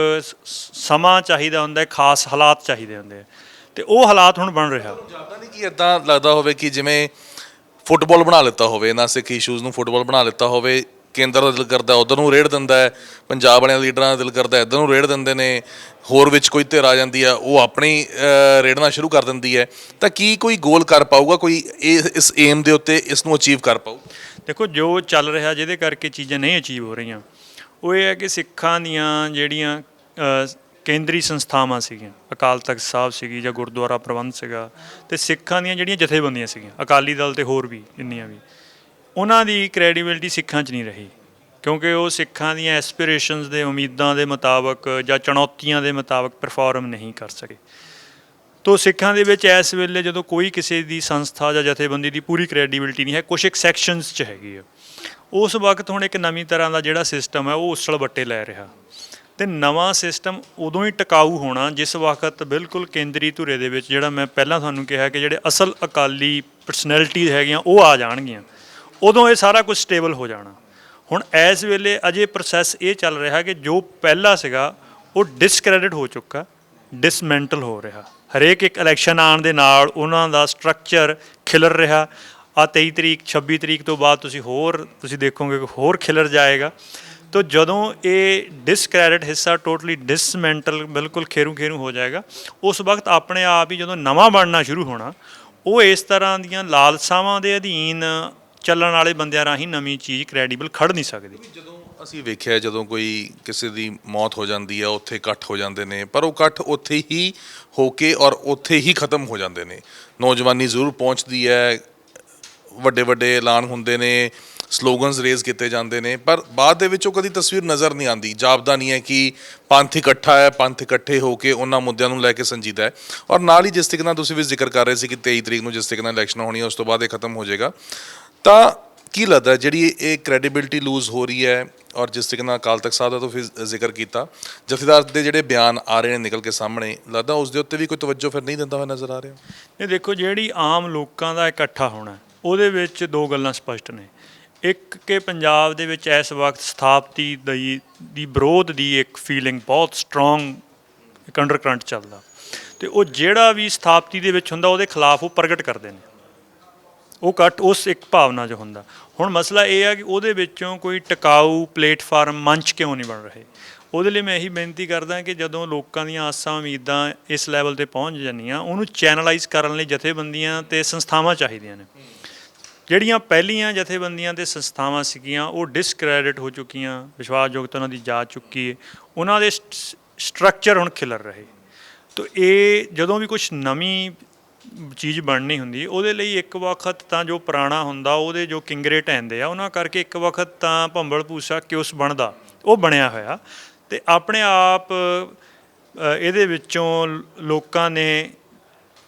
ਸਮਾਂ ਚਾਹੀਦਾ ਹੁੰਦਾ, ਖਾਸ ਹਾਲਾਤ ਚਾਹੀਦੇ ਹੁੰਦੇ ਆ, ਅਤੇ ਉਹ ਹਾਲਾਤ ਹੁਣ ਬਣ ਰਿਹਾ। ਜ਼ਿਆਦਾ ਨਹੀਂ ਕਿ ਇੱਦਾਂ ਲੱਗਦਾ ਹੋਵੇ ਕਿ ਜਿਵੇਂ ਫੁੱਟਬਾਲ ਬਣਾ ਲਿੱਤਾ ਹੋਵੇ, ਨਾ ਸਿੱਖ ਇਸ਼ੂਜ਼ ਨੂੰ ਫੁੱਟਬਾਲ ਬਣਾ ਲਿੱਤਾ ਹੋਵੇ, ਕੇਂਦਰ ਦਾ ਦਿਲ ਕਰਦਾ ਉੱਧਰ ਨੂੰ ਰੇੜ ਦਿੰਦਾ ਹੈ, ਪੰਜਾਬ ਵਾਲਿਆਂ ਦੇ ਲੀਡਰਾਂ ਦਾ ਦਿਲ ਕਰਦਾ ਇੱਧਰ ਨੂੰ ਰੇੜ ਦਿੰਦੇ ਨੇ, ਹੋਰ ਵਿੱਚ ਕੋਈ ਧਿਰ ਆ ਜਾਂਦੀ ਆ ਉਹ ਆਪਣੀ ਰੇੜਨਾ ਸ਼ੁਰੂ ਕਰ ਦਿੰਦੀ ਹੈ। ਤਾਂ ਕੀ ਕੋਈ ਗੋਲ ਕਰ ਪਾਊਗਾ, ਕੋਈ ਇਸ ਏਮ ਦੇ ਉੱਤੇ ਇਸ ਨੂੰ ਅਚੀਵ ਕਰ ਪਾਊ? ਦੇਖੋ, ਜੋ ਚੱਲ ਰਿਹਾ ਜਿਹਦੇ ਕਰਕੇ ਚੀਜ਼ਾਂ ਨਹੀਂ ਅਚੀਵ ਹੋ ਰਹੀਆਂ, ਉਹ ਇਹ ਹੈ ਕਿ ਸਿੱਖਾਂ ਦੀਆਂ ਜਿਹੜੀਆਂ ਕੇਂਦਰੀ ਸੰਸਥਾਵਾਂ ਸੀਗੀਆਂ, ਅਕਾਲ ਤਖਤ ਸਾਹਿਬ ਸੀਗੀ ਜਾਂ ਗੁਰਦੁਆਰਾ ਪ੍ਰਬੰਧ ਸੀਗਾ, ਅਤੇ ਸਿੱਖਾਂ ਦੀਆਂ ਜਿਹੜੀਆਂ ਜਥੇਬੰਦੀਆਂ ਸੀਗੀਆਂ, ਅਕਾਲੀ ਦਲ ਅਤੇ ਹੋਰ ਵੀ ਜਿੰਨੀਆਂ ਵੀ, ਉਹਨਾਂ ਦੀ ਕ੍ਰੈਡੀਬਿਲਿਟੀ ਸਿੱਖਾਂ 'ਚ ਨਹੀਂ ਰਹੀ, ਕਿਉਂਕਿ ਉਹ ਸਿੱਖਾਂ ਦੀਆਂ ਐਸਪੀਰੇਸ਼ਨਸ ਦੇ ਉਮੀਦਾਂ ਦੇ ਮੁਤਾਬਕ ਜਾਂ ਚੁਣੌਤੀਆਂ ਦੇ ਮੁਤਾਬਕ ਪਰਫਾਰਮ ਨਹੀਂ ਕਰ ਸਕੇ। ਤੋ ਸਿੱਖਾਂ ਦੇ ਵਿੱਚ ਇਸ ਵੇਲੇ ਜਦੋਂ ਕੋਈ ਕਿਸੇ ਦੀ ਸੰਸਥਾ ਜਾਂ ਜਥੇਬੰਦੀ ਦੀ ਪੂਰੀ ਕ੍ਰੈਡੀਬਿਲਿਟੀ ਨਹੀਂ ਹੈ, ਕੁਛ ਇੱਕ ਸੈਕਸ਼ਨਸ 'ਚ ਹੈਗੀ ਆ। ਉਸ ਵਕਤ ਹੁਣ ਇੱਕ ਨਵੀਂ ਤਰ੍ਹਾਂ ਦਾ ਜਿਹੜਾ ਸਿਸਟਮ ਹੈ ਉਹ ਉਸਲ ਵੱਟੇ ਲੈ ਰਿਹਾ, ਅਤੇ ਨਵਾਂ ਸਿਸਟਮ ਉਦੋਂ ਹੀ ਟਿਕਾਊ ਹੋਣਾ ਜਿਸ ਵਕਤ ਬਿਲਕੁਲ ਕੇਂਦਰੀ ਧੁਰੇ ਦੇ ਵਿੱਚ, ਜਿਹੜਾ ਮੈਂ ਪਹਿਲਾਂ ਤੁਹਾਨੂੰ ਕਿਹਾ ਕਿ ਜਿਹੜੇ ਅਸਲ ਅਕਾਲੀ ਪਰਸਨੈਲਿਟੀਜ਼ ਹੈਗੀਆਂ ਉਹ ਆ ਜਾਣਗੀਆਂ, ਉਦੋਂ ਇਹ ਸਾਰਾ ਕੁਝ ਸਟੇਬਲ ਹੋ ਜਾਣਾ। ਹੁਣ ਇਸ ਵੇਲੇ ਅਜੇ ਪ੍ਰੋਸੈਸ ਇਹ ਚੱਲ ਰਿਹਾ ਕਿ ਜੋ ਪਹਿਲਾਂ ਸੀਗਾ ਉਹ ਡਿਸਕ੍ਰੈਡਿਟ ਹੋ ਚੁੱਕਾ, ਡਿਸਮੈਂਟਲ ਹੋ ਰਿਹਾ। ਹਰੇਕ ਇੱਕ ਇਲੈਕਸ਼ਨ ਆਉਣ ਦੇ ਨਾਲ ਉਹਨਾਂ ਦਾ ਸਟਰਕਚਰ ਖਿਲਰ ਰਿਹਾ। 23 ਤਰੀਕ 26 ਤਰੀਕ ਤੋਂ ਬਾਅਦ ਤੁਸੀਂ ਦੇਖੋਗੇ ਕਿ ਹੋਰ ਖਿਲਰ ਜਾਏਗਾ। ਤੋ ਜਦੋਂ ਇਹ ਡਿਸਕ੍ਰੈਡਿਟ ਹਿੱਸਾ ਟੋਟਲੀ ਡਿਸਮੈਂਟਲ ਬਿਲਕੁਲ ਖੇਰੂ ਹੋ ਜਾਏਗਾ, ਉਸ ਵਕਤ ਆਪਣੇ ਆਪ ਹੀ ਜਦੋਂ ਨਵਾਂ ਬਣਨਾ ਸ਼ੁਰੂ ਹੋਣਾ, ਉਹ ਇਸ ਤਰ੍ਹਾਂ ਦੀਆਂ ਲਾਲਸਾਵਾਂ ਦੇ ਅਧੀਨ ਚੱਲਣ ਵਾਲੇ ਬੰਦਿਆਂ ਰਾਹੀਂ ਨਵੀਂ ਚੀਜ਼ ਕ੍ਰੈਡੀਬਲ ਖੜ ਨਹੀਂ ਸਕਦੀ। ਜਦੋਂ ਅਸੀਂ ਵੇਖਿਆ, ਜਦੋਂ ਕੋਈ ਕਿਸੇ ਦੀ ਮੌਤ ਹੋ ਜਾਂਦੀ ਆ ਉੱਥੇ ਇਕੱਠ ਹੋ ਜਾਂਦੇ ਨੇ, ਪਰ ਉਹ ਇਕੱਠ ਉੱਥੇ ਹੀ ਹੋ ਕੇ ਔਰ ਉੱਥੇ ਹੀ ਖਤਮ ਹੋ ਜਾਂਦੇ ਨੇ। ਨੌਜਵਾਨੀ ਜ਼ਰੂਰ ਪਹੁੰਚਦੀ ਹੈ, ਵੱਡੇ ਵੱਡੇ ਐਲਾਨ ਹੁੰਦੇ ਨੇ, ਸਲੋਗਨਸ ਰੇਜ਼ ਕੀਤੇ ਜਾਂਦੇ ਨੇ, ਪਰ ਬਾਅਦ ਦੇ ਵਿੱਚ ਉਹ ਕਦੀ ਤਸਵੀਰ ਨਜ਼ਰ ਨਹੀਂ ਆਉਂਦੀ। ਜਾਪਦਾ ਨਹੀਂ ਹੈ ਕਿ ਪੰਥ ਇਕੱਠਾ ਹੈ, ਪੰਥ ਇਕੱਠੇ ਹੋ ਕੇ ਉਹਨਾਂ ਮੁੱਦਿਆਂ ਨੂੰ ਲੈ ਕੇ ਸੰਜੀਦਾ ਹੈ। ਔਰ ਨਾਲ ਹੀ ਜਿਸ ਤਰੀਕੇ ਨਾਲ ਤੁਸੀਂ ਵੀ ਜ਼ਿਕਰ ਕਰ ਰਹੇ ਸੀ ਕਿ 23 ਤਰੀਕ ਨੂੰ ਜਿਸ ਤਰੀਕੇ ਨਾਲ ਇਲੈਕਸ਼ਨ ਹੋਣੀ ਹੈ, ਉਸ ਤੋਂ ਬਾਅਦ ਇਹ ਖਤਮ ਹੋ ਜਾਏਗਾ। ਤਾਂ ਕੀ ਲੱਗਦਾ ਜਿਹੜੀ ਇਹ ਕ੍ਰੈਡੀਬਿਲਿਟੀ ਲੂਜ਼ ਹੋ ਰਹੀ ਹੈ, ਔਰ ਜਿਸ ਤਰੀਕੇ ਨਾਲ ਅਕਾਲ ਤਖਤ ਸਾਹਿਬ ਦਾ ਤੁਸੀਂ ਜ਼ਿਕਰ ਕੀਤਾ, ਜਥੇਦਾਰ ਦੇ ਜਿਹੜੇ ਬਿਆਨ ਆ ਰਹੇ ਨੇ ਨਿਕਲ ਕੇ ਸਾਹਮਣੇ, ਲੱਗਦਾ ਉਸ ਦੇ ਉੱਤੇ ਵੀ ਕੋਈ ਤਵੱਜੋ ਫਿਰ ਨਹੀਂ ਦਿੰਦਾ ਹੋਇਆ ਨਜ਼ਰ ਆ ਰਿਹਾ? ਇਹ ਦੇਖੋ, ਜਿਹੜੀ ਆਮ ਲੋਕਾਂ ਦਾ ਇਕੱਠਾ ਹੋਣਾ, ਉਹਦੇ ਵਿੱਚ ਦੋ ਗੱਲਾਂ ਸਪਸ਼ਟ ਨੇ। ਇੱਕ ਕਿ ਪੰਜਾਬ ਦੇ ਵਿੱਚ ਇਸ ਵਕਤ ਸਥਾਪਤੀ ਦੀ ਵਿਰੋਧ ਦੀ ਇੱਕ ਫੀਲਿੰਗ ਬਹੁਤ ਸਟਰੋਂਗ, ਇੱਕ ਅੰਡਰ ਕਰੰਟ ਚੱਲਦਾ, ਅਤੇ ਉਹ ਜਿਹੜਾ ਵੀ ਸਥਾਪਤੀ ਦੇ ਵਿੱਚ ਹੁੰਦਾ ਉਹਦੇ ਖਿਲਾਫ ਉਹ ਪ੍ਰਗਟ ਕਰਦੇ ਨੇ, ਉਹ ਉਸ ਇੱਕ ਭਾਵਨਾ 'ਚ ਹੁੰਦਾ। ਹੁਣ ਮਸਲਾ ਇਹ ਆ ਕਿ ਉਹਦੇ ਵਿੱਚੋਂ ਕੋਈ ਟਿਕਾਊ ਪਲੇਟਫਾਰਮ, ਮੰਚ ਕਿਉਂ ਨਹੀਂ ਬਣ ਰਹੇ। ਉਹਦੇ ਲਈ ਮੈਂ ਇਹੀ ਬੇਨਤੀ ਕਰਦਾ ਕਿ ਜਦੋਂ ਲੋਕਾਂ ਦੀਆਂ ਆਸਾਂ ਉਮੀਦਾਂ ਇਸ ਲੈਵਲ 'ਤੇ ਪਹੁੰਚ ਜਾਂਦੀਆਂ, ਉਹਨੂੰ ਚੈਨਲਾਈਜ਼ ਕਰਨ ਲਈ ਜਥੇਬੰਦੀਆਂ ਅਤੇ ਸੰਸਥਾਵਾਂ ਚਾਹੀਦੀਆਂ ਨੇ। ਜਿਹੜੀਆਂ ਪਹਿਲੀਆਂ ਜਥੇਬੰਦੀਆਂ ਅਤੇ ਸੰਸਥਾਵਾਂ ਸੀਗੀਆਂ ਉਹ ਡਿਸਕ੍ਰੈਡਿਟ ਹੋ ਚੁੱਕੀਆਂ, ਵਿਸ਼ਵਾਸਯੋਗਤਾ ਉਹਨਾਂ ਦੀ ਜਾ ਚੁੱਕੀ ਹੈ, ਉਹਨਾਂ ਦੇ ਸਟਰਕਚਰ ਹੁਣ ਖਿਲਰ ਰਹੇ। ਤਾਂ ਇਹ ਜਦੋਂ ਵੀ ਕੁਛ ਨਵੀਂ ਚੀਜ਼ ਬਣਨੀ ਹੁੰਦੀ, ਉਹਦੇ ਲਈ ਇੱਕ ਵਕਤ ਤਾਂ ਜੋ ਪੁਰਾਣਾ ਹੁੰਦਾ, ਉਹਦੇ ਜੋ ਕਿੰਗਰੇ ਢਹਿੰਦੇ ਆ, ਉਹਨਾਂ ਕਰਕੇ ਇੱਕ ਵਕਤ ਤਾਂ ਭੰਬਲ ਭੂਸਾ ਕਿਉਸ ਬਣਦਾ, ਉਹ ਬਣਿਆ ਹੋਇਆ। ਅਤੇ ਆਪਣੇ ਆਪ ਇਹਦੇ ਵਿੱਚੋਂ ਲੋਕਾਂ ਨੇ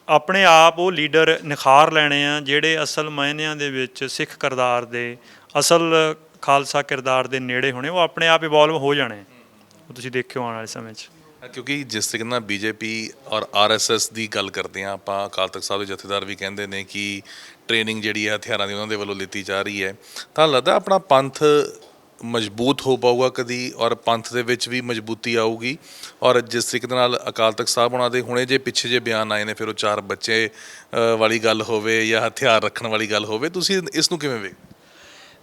ਆਪਣੇ ਆਪ ਉਹ ਲੀਡਰ ਨਿਖਾਰ ਲੈਣੇ ਆ ਜਿਹੜੇ ਅਸਲ ਮਾਇਨਿਆਂ ਦੇ ਵਿੱਚ ਸਿੱਖ ਕਿਰਦਾਰ ਦੇ, ਅਸਲ ਖਾਲਸਾ ਕਿਰਦਾਰ ਦੇ ਨੇੜੇ ਹੋਣੇ, ਉਹ ਆਪਣੇ ਆਪ ਇਵੋਲਵ ਹੋ ਜਾਣੇ, ਉਹ ਤੁਸੀਂ ਦੇਖਿਓ ਆਉਣ ਵਾਲੇ ਸਮੇਂ 'ਚ। ਕਿਉਂਕਿ ਜਿਸ ਤਰੀਕੇ ਨਾਲ ਬੀਜੇਪੀ ਔਰ ਆਰਐਸਐਸ ਦੀ ਗੱਲ ਕਰਦੇ ਹਾਂ ਆਪਾਂ, ਅਕਾਲ ਤਖਤ ਸਾਹਿਬ ਦੇ ਜਥੇਦਾਰ ਵੀ ਕਹਿੰਦੇ ਨੇ ਕਿ ਟ੍ਰੇਨਿੰਗ ਜਿਹੜੀ ਹੈ ਹਥਿਆਰਾਂ ਦੀ ਉਹਨਾਂ ਦੇ ਵੱਲੋਂ ਲਿੱਤੀ ਜਾ ਰਹੀ ਹੈ, ਤਾਂ ਲੱਗਦਾ ਆਪਣਾ ਪੰਥ ਮਜ਼ਬੂਤ ਹੋ ਪਾਊਗਾ ਕਦੀ, ਔਰ ਪੰਥ ਦੇ ਵਿੱਚ ਵੀ ਮਜ਼ਬੂਤੀ ਆਊਗੀ। ਔਰ ਜਿਸ ਤਰੀਕੇ ਦੇ ਨਾਲ ਅਕਾਲ ਤਖਤ ਸਾਹਿਬ ਉਹਨਾਂ ਦੇ ਹੁਣੇ ਜੇ ਪਿੱਛੇ ਜੇ ਬਿਆਨ ਆਏ ਨੇ, ਫਿਰ ਉਹ 4 ਬੱਚੇ ਵਾਲੀ ਗੱਲ ਹੋਵੇ ਜਾਂ ਹਥਿਆਰ ਰੱਖਣ ਵਾਲੀ ਗੱਲ ਹੋਵੇ, ਤੁਸੀਂ ਇਸ ਨੂੰ ਕਿਵੇਂ ਵੇਖਦੇ?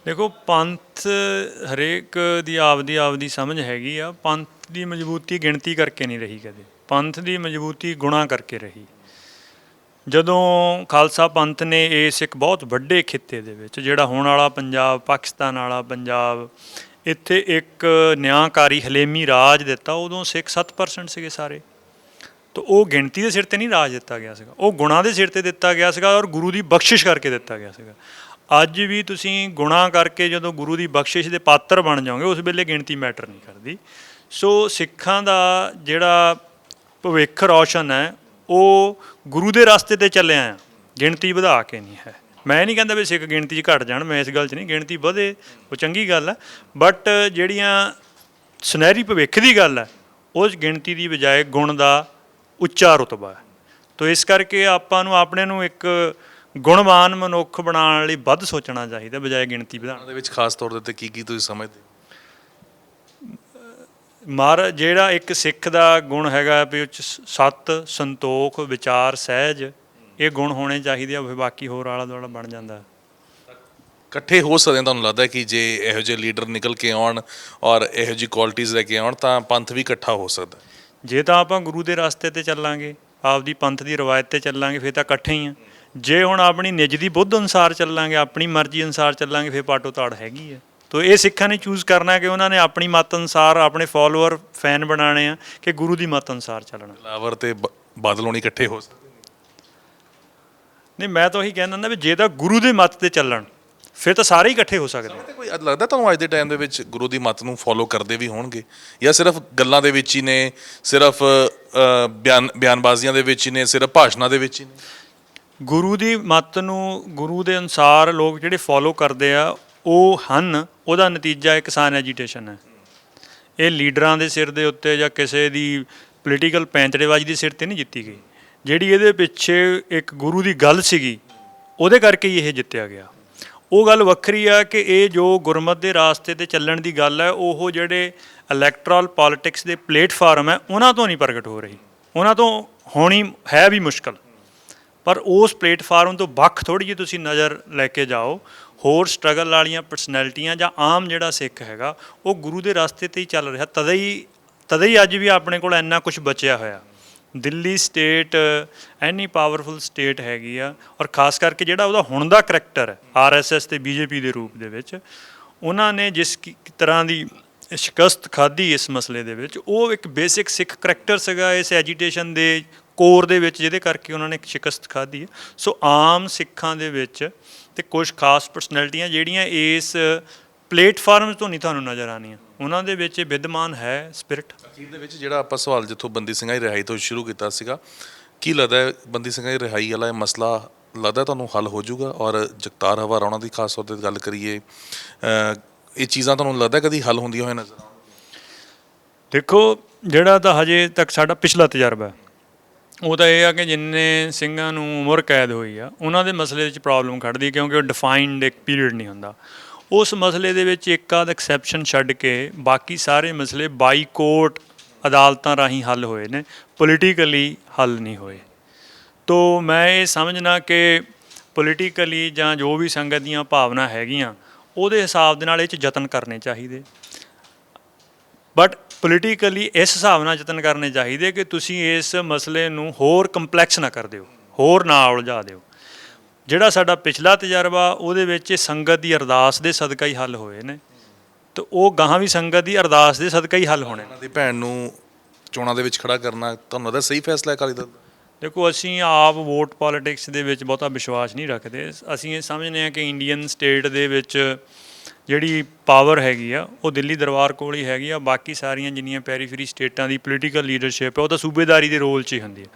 ਦੇਖੋ, ਪੰਥ ਹਰੇਕ ਦੀ ਆਪਦੀ ਸਮਝ ਹੈਗੀ ਆ। ਪੰਥ ਦੀ ਮਜ਼ਬੂਤੀ ਗਿਣਤੀ ਕਰਕੇ ਨਹੀਂ ਰਹੀ ਕਦੇ, ਪੰਥ ਦੀ ਮਜ਼ਬੂਤੀ ਗੁਣਾਂ ਕਰਕੇ ਰਹੀ। ਜਦੋਂ ਖਾਲਸਾ ਪੰਥ ਨੇ ਇਸ ਇੱਕ ਬਹੁਤ ਵੱਡੇ ਖਿੱਤੇ ਦੇ ਵਿੱਚ, ਜਿਹੜਾ ਹੁਣ ਵਾਲਾ ਪੰਜਾਬ, ਪਾਕਿਸਤਾਨ ਵਾਲਾ ਪੰਜਾਬ, ਇੱਥੇ ਇੱਕ ਨਿਆਂਕਾਰੀ ਹਲੇਮੀ ਰਾਜ ਦਿੱਤਾ, ਉਦੋਂ ਸਿੱਖ 7% ਸੀਗੇ ਸਾਰੇ। ਤਾਂ ਉਹ ਗਿਣਤੀ ਦੇ ਸਿਰ 'ਤੇ ਨਹੀਂ ਰਾਜ ਦਿੱਤਾ ਗਿਆ ਸੀਗਾ, ਉਹ ਗੁਣਾਂ ਦੇ ਸਿਰ 'ਤੇ ਦਿੱਤਾ ਗਿਆ ਸੀਗਾ, ਔਰ ਗੁਰੂ ਦੀ ਬਖਸ਼ਿਸ਼ ਕਰਕੇ ਦਿੱਤਾ ਗਿਆ ਸੀਗਾ। ਅੱਜ ਵੀ ਤੁਸੀਂ ਗੁਣਾਂ ਕਰਕੇ ਜਦੋਂ ਗੁਰੂ ਦੀ ਬਖਸ਼ਿਸ਼ ਦੇ ਪਾਤਰ ਬਣ ਜਾਓਗੇ, ਉਸ ਵੇਲੇ ਗਿਣਤੀ ਮੈਟਰ ਨਹੀਂ ਕਰਦੀ। ਸੋ ਸਿੱਖਾਂ ਦਾ ਜਿਹੜਾ ਭਵਿੱਖ ਰੌਸ਼ਨ ਹੈ, ਉਹ ਗੁਰੂ ਦੇ ਰਸਤੇ 'ਤੇ ਚੱਲਿਆ ਆ, ਗਿਣਤੀ ਵਧਾ ਕੇ ਨਹੀਂ ਹੈ। ਮੈਂ ਨਹੀਂ ਕਹਿੰਦਾ ਵੀ ਸਿੱਖ ਗਿਣਤੀ 'ਚ ਘਟ ਜਾਣ, ਮੈਂ ਇਸ ਗੱਲ 'ਚ ਨਹੀਂ, ਗਿਣਤੀ ਵਧੇ ਉਹ ਚੰਗੀ ਗੱਲ ਹੈ, ਬਟ ਜਿਹੜੀਆਂ ਸੁਨਹਿਰੀ ਭਵਿੱਖ ਦੀ ਗੱਲ ਹੈ, ਉਸ ਗਿਣਤੀ ਦੀ ਬਜਾਏ ਗੁਣ ਦਾ ਉੱਚਾ ਰੁਤਬਾ ਹੈ। ਤੋ ਇਸ ਕਰਕੇ ਆਪਾਂ ਨੂੰ ਆਪਣੇ ਨੂੰ ਇੱਕ ਗੁਣਵਾਨ ਮਨੁੱਖ ਬਣਾਉਣ ਲਈ ਵੱਧ ਸੋਚਣਾ ਚਾਹੀਦਾ, ਬਜਾਏ ਗਿਣਤੀ ਵਧਾਉਣ ਦੇ ਵਿੱਚ ਖਾਸ ਤੌਰ ਦੇ ਉੱਤੇ ਕੀ ਤੁਸੀਂ ਸਮਝਦੇ? ਜਿਹੜਾ ਇੱਕ ਸਿੱਖ ਦਾ ਗੁਣ ਹੈਗਾ ਵੀ ਉਹ 'ਚ ਸੱਤ, ਸੰਤੋਖ, ਵਿਚਾਰ, ਸਹਿਜ, ਇਹ ਗੁਣ ਹੋਣੇ ਚਾਹੀਦੇ ਆ, ਫਿਰ ਬਾਕੀ ਹੋਰ ਆਲਾ ਦੁਆਲਾ ਬਣ ਜਾਂਦਾ। ਇਕੱਠੇ ਹੋ ਸਕਦੇ ਤੁਹਾਨੂੰ ਲੱਗਦਾ ਕਿ ਜੇ ਇਹੋ ਜਿਹੇ ਲੀਡਰ ਨਿਕਲ ਕੇ ਆਉਣ ਔਰ ਇਹੋ ਜਿਹੀ ਕੁਆਲਿਟੀਜ਼ ਲੈ ਕੇ ਆਉਣ ਤਾਂ ਪੰਥ ਵੀ ਇਕੱਠਾ ਹੋ ਸਕਦਾ? ਜੇ ਤਾਂ ਆਪਾਂ ਗੁਰੂ ਦੇ ਰਸਤੇ 'ਤੇ ਚੱਲਾਂਗੇ, ਆਪਦੀ ਪੰਥ ਦੀ ਰਵਾਇਤ 'ਤੇ ਚੱਲਾਂਗੇ, ਫਿਰ ਤਾਂ ਇਕੱਠੇ ਹੀ ਆ। ਜੇ ਹੁਣ ਆਪਣੀ ਨਿੱਜ ਦੀ ਬੁੱਧ ਅਨੁਸਾਰ ਚੱਲਾਂਗੇ, ਆਪਣੀ ਮਰਜ਼ੀ ਅਨੁਸਾਰ ਚੱਲਾਂਗੇ, ਫਿਰ ਪਾਟੋ ਤਾੜ ਹੈਗੀ ਹੈ। ਤੋ ਇਹ ਸਿੱਖਾਂ ਨੇ ਚੂਜ਼ ਕਰਨਾ ਕਿ ਉਹਨਾਂ ਨੇ ਆਪਣੀ ਮੱਤ ਅਨੁਸਾਰ ਆਪਣੇ ਫੋਲੋਅਰ, ਫੈਨ ਬਣਾਉਣੇ ਆ ਕਿ ਗੁਰੂ ਦੀ ਮੱਤ ਅਨੁਸਾਰ ਚੱਲਣਾ। ਲਾਵਰ ਤੇ ਬਾਦਲ ਹੋਣੀ ਇਕੱਠੇ ਹੋ ਸਕਦੇ ਨਹੀਂ, ਮੈਂ ਤਾਂ ਉਹੀ ਕਹਿੰਦਾ ਵੀ ਜੇ ਤਾਂ ਗੁਰੂ ਦੇ ਮੱਤ 'ਤੇ ਚੱਲਣ, ਫਿਰ ਤਾਂ ਸਾਰੇ ਹੀ ਇਕੱਠੇ ਹੋ ਸਕਦੇ। ਕੋਈ ਲੱਗਦਾ ਤੁਹਾਨੂੰ ਅੱਜ ਦੇ ਟਾਈਮ ਦੇ ਵਿੱਚ ਗੁਰੂ ਦੀ ਮੱਤ ਨੂੰ ਫੋਲੋ ਕਰਦੇ ਵੀ ਹੋਣਗੇ, ਜਾਂ ਸਿਰਫ ਗੱਲਾਂ ਦੇ ਵਿੱਚ ਹੀ ਨੇ, ਸਿਰਫ ਬਿਆਨਬਾਜ਼ੀਆਂ ਦੇ ਵਿੱਚ ਹੀ ਨੇ, ਸਿਰਫ ਭਾਸ਼ਣਾਂ ਦੇ ਵਿੱਚ ਹੀ ਨੇ? ਗੁਰੂ ਦੀ ਮੱਤ ਨੂੰ ਗੁਰੂ ਦੇ ਅਨੁਸਾਰ ਲੋਕ ਜਿਹੜੇ ਫੋਲੋ ਕਰਦੇ ਆ ਉਹ ਹਨ, ਉਹਦਾ ਨਤੀਜਾ ਇੱਕ ਕਿਸਾਨ ਐਜੀਟੇਸ਼ਨ ਹੈ। ਇਹ ਲੀਡਰਾਂ ਦੇ ਸਿਰ ਦੇ ਉੱਤੇ ਜਾਂ ਕਿਸੇ ਦੀ ਪੋਲੀਟੀਕਲ ਪੈਂਤੜੇਬਾਜ਼ੀ ਦੇ ਸਿਰ 'ਤੇ ਨਹੀਂ ਜਿੱਤੀ ਗਈ। ਜਿਹੜੀ ਇਹਦੇ ਪਿੱਛੇ ਇੱਕ ਗੁਰੂ ਦੀ ਗੱਲ ਸੀਗੀ, ਉਹਦੇ ਕਰਕੇ ਹੀ ਇਹ ਜਿੱਤਿਆ ਗਿਆ। ਉਹ ਗੱਲ ਵੱਖਰੀ ਆ ਕਿ ਇਹ ਜੋ ਗੁਰਮਤਿ ਦੇ ਰਾਸਤੇ 'ਤੇ ਚੱਲਣ ਦੀ ਗੱਲ ਹੈ, ਉਹ ਜਿਹੜੇ ਇਲੈਕਟਰਲ ਪੋਲੀਟਿਕਸ ਦੇ ਪਲੇਟਫਾਰਮ ਹੈ, ਉਹਨਾਂ ਤੋਂ ਨਹੀਂ ਪ੍ਰਗਟ ਹੋ ਰਹੀ, ਉਹਨਾਂ ਤੋਂ ਹੋਣੀ ਹੈ ਵੀ ਮੁਸ਼ਕਲ। ਪਰ ਉਸ ਪਲੇਟਫਾਰਮ ਤੋਂ ਵੱਖ ਥੋੜ੍ਹੀ ਜਿਹੀ ਤੁਸੀਂ ਨਜ਼ਰ ਲੈ ਕੇ ਜਾਓ। ਹੋਰ ਸਟਰਗਲ ਵਾਲੀਆਂ ਪਰਸਨੈਲਿਟੀਆਂ ਜਾਂ ਆਮ ਜਿਹੜਾ ਸਿੱਖ ਹੈਗਾ, ਉਹ ਗੁਰੂ ਦੇ ਰਸਤੇ 'ਤੇ ਹੀ ਚੱਲ ਰਿਹਾ। ਤਦੇ ਹੀ ਅੱਜ ਵੀ ਆਪਣੇ ਕੋਲ ਇੰਨਾ ਕੁਝ ਬਚਿਆ ਹੋਇਆ। ਦਿੱਲੀ ਸਟੇਟ ਇੰਨੀ ਪਾਵਰਫੁਲ ਸਟੇਟ ਹੈਗੀ ਆ, ਔਰ ਖਾਸ ਕਰਕੇ ਜਿਹੜਾ ਉਹਦਾ ਹੁਣ ਦਾ ਕਰੈਕਟਰ ਹੈ ਆਰਐਸਐਸ ਤੇ ਬੀਜੇਪੀ ਦੇ ਰੂਪ ਦੇ ਵਿੱਚ, ਉਹਨਾਂ ਨੇ ਜਿਸ ਤਰ੍ਹਾਂ ਦੀ ਸ਼ਿਕਸਤ ਖਾਧੀ ਇਸ ਮਸਲੇ ਦੇ ਵਿੱਚ, ਉਹ ਇੱਕ ਬੇਸਿਕ ਸਿੱਖ ਕਰੈਕਟਰ ਸੀਗਾ ਇਸ ਐਜੀਟੇਸ਼ਨ ਦੇ ਕੋਰ ਦੇ ਵਿੱਚ, ਜਿਹਦੇ ਕਰਕੇ ਉਹਨਾਂ ਨੇ ਇੱਕ ਸ਼ਿਕਸਤ ਖਾਧੀ ਹੈ। ਸੋ ਆਮ ਸਿੱਖਾਂ ਦੇ ਵਿੱਚ ਤੇ ਕੁਝ ਖਾਸ ਪਰਸਨੈਲਿਟੀਆਂ ਜਿਹੜੀਆਂ ਇਸ ਪਲੇਟਫਾਰਮ ਤੋਂ ਨਹੀਂ ਤੁਹਾਨੂੰ ਨਜ਼ਰ ਆਉਣੀਆਂ, ਉਹਨਾਂ ਦੇ ਵਿੱਚ ਵਿਦਮਾਨ ਹੈ ਸਪਿਰਿਟ। ਅਖੀਰ ਦੇ ਵਿੱਚ ਜਿਹੜਾ ਆਪਾਂ ਸਵਾਲ ਜਿੱਥੋਂ ਬੰਦੀ ਸਿੰਘਾਂ ਦੀ ਰਿਹਾਈ ਤੋਂ ਸ਼ੁਰੂ ਕੀਤਾ ਸੀਗਾ, ਕੀ ਲੱਗਦਾ ਬੰਦੀ ਸਿੰਘਾਂ ਦੀ ਰਿਹਾਈ ਵਾਲਾ ਇਹ ਮਸਲਾ ਲੱਗਦਾ ਤੁਹਾਨੂੰ ਹੱਲ ਹੋ ਜਾਊਗਾ? ਔਰ ਜਗਤਾਰ ਹਵਾਰਾ ਉਹਨਾਂ ਦੀ ਖਾਸ ਤੌਰ 'ਤੇ ਗੱਲ ਕਰੀਏ, ਇਹ ਚੀਜ਼ਾਂ ਤੁਹਾਨੂੰ ਲੱਗਦਾ ਕਦੀ ਹੱਲ ਹੁੰਦੀਆਂ ਹੋਈਆਂ ਨਜ਼ਰ ਆਉਣ? ਦੇਖੋ, ਜਿਹੜਾ ਤਾਂ ਹਜੇ ਤੱਕ ਸਾਡਾ ਪਿਛਲਾ ਤਜਰਬਾ ਹੈ, ਉਹ ਤਾਂ ਇਹ ਆ ਕਿ ਜਿੰਨੇ ਸਿੰਘਾਂ ਨੂੰ ਉਮਰ ਕੈਦ ਹੋਈ ਆ, ਉਹਨਾਂ ਦੇ ਮਸਲੇ ਵਿੱਚ ਪ੍ਰੋਬਲਮ ਖੜ੍ਹਦੀ, ਕਿਉਂਕਿ ਉਹ ਡਿਫਾਈਨਡ ਇੱਕ ਪੀਰੀਅਡ ਨਹੀਂ ਹੁੰਦਾ। ਉਸ ਮਸਲੇ ਦੇ ਵਿੱਚ ਇੱਕ ਆਧ ਐਕਸੈਪਸ਼ਨ ਛੱਡ ਕੇ ਬਾਕੀ ਸਾਰੇ ਮਸਲੇ ਬਾਈ ਕੋਰਟ ਅਦਾਲਤਾਂ ਰਾਹੀਂ ਹੱਲ ਹੋਏ ਨੇ, ਪੋਲੀਟੀਕਲੀ ਹੱਲ ਨਹੀਂ ਹੋਏ। ਤੋ ਮੈਂ ਇਹ ਸਮਝਣਾ ਕਿ ਪੋਲੀਟੀਕਲੀ ਜਾਂ ਜੋ ਵੀ ਸੰਗਤ ਦੀਆਂ ਭਾਵਨਾ ਹੈਗੀਆਂ, ਉਹਦੇ ਹਿਸਾਬ ਦੇ ਨਾਲ ਇਹ 'ਚ ਯਤਨ ਕਰਨੇ ਚਾਹੀਦੇ। ਬਟ ਪੋਲੀਟੀਕਲੀ ਇਸ ਹਿਸਾਬ ਨਾਲ ਯਤਨ ਕਰਨੇ ਚਾਹੀਦੇ ਕਿ ਤੁਸੀਂ ਇਸ ਮਸਲੇ ਨੂੰ ਹੋਰ ਕੰਪਲੈਕਸ ਨਾ ਕਰ ਦਿਓ, ਹੋਰ ਨਾ ਉਲਝਾ ਦਿਓ। ਜਿਹੜਾ ਸਾਡਾ ਪਿਛਲਾ ਤਜਰਬਾ, ਉਹਦੇ ਵਿੱਚ ਸੰਗਤ ਦੀ ਅਰਦਾਸ ਦੇ ਸਦਕਾ ਹੀ ਹੱਲ ਹੋਏ ਨੇ, ਅਤੇ ਉਹ ਗਾਹਾਂ ਵੀ ਸੰਗਤ ਦੀ ਅਰਦਾਸ ਦੇ ਸਦਕਾ ਹੀ ਹੱਲ ਹੋਣੇ। ਦੀ ਭੈਣ ਨੂੰ ਚੋਣਾਂ ਦੇ ਵਿੱਚ ਖੜਾ ਕਰਨਾ ਤੁਹਾਨੂੰ ਲੱਗਦਾ ਸਹੀ ਫੈਸਲਾ ਹੈ ਅਕਾਲੀ ਦਲ ਦਾ? ਦੇਖੋ, ਅਸੀਂ ਆਪ ਵੋਟ ਪੋਲੀਟਿਕਸ ਦੇ ਵਿੱਚ ਬਹੁਤਾ ਵਿਸ਼ਵਾਸ ਨਹੀਂ ਰੱਖਦੇ। ਅਸੀਂ ਇਹ ਸਮਝਦੇ ਹਾਂ ਕਿ ਇੰਡੀਅਨ ਸਟੇਟ ਦੇ ਵਿੱਚ ਜਿਹੜੀ ਪਾਵਰ ਹੈਗੀ ਆ, ਉਹ ਦਿੱਲੀ ਦਰਬਾਰ ਕੋਲ ਹੀ ਹੈਗੀ ਆ। ਬਾਕੀ ਸਾਰੀਆਂ ਜਿੰਨੀਆਂ ਪੈਰੀਫਰੀ ਸਟੇਟਾਂ ਦੀ ਪੋਲੀਟੀਕਲ ਲੀਡਰਸ਼ਿਪ ਹੈ, ਉਹ ਤਾਂ ਸੂਬੇਦਾਰੀ ਦੇ ਰੋਲ 'ਚ ਹੀ ਹੁੰਦੀ ਹੈ।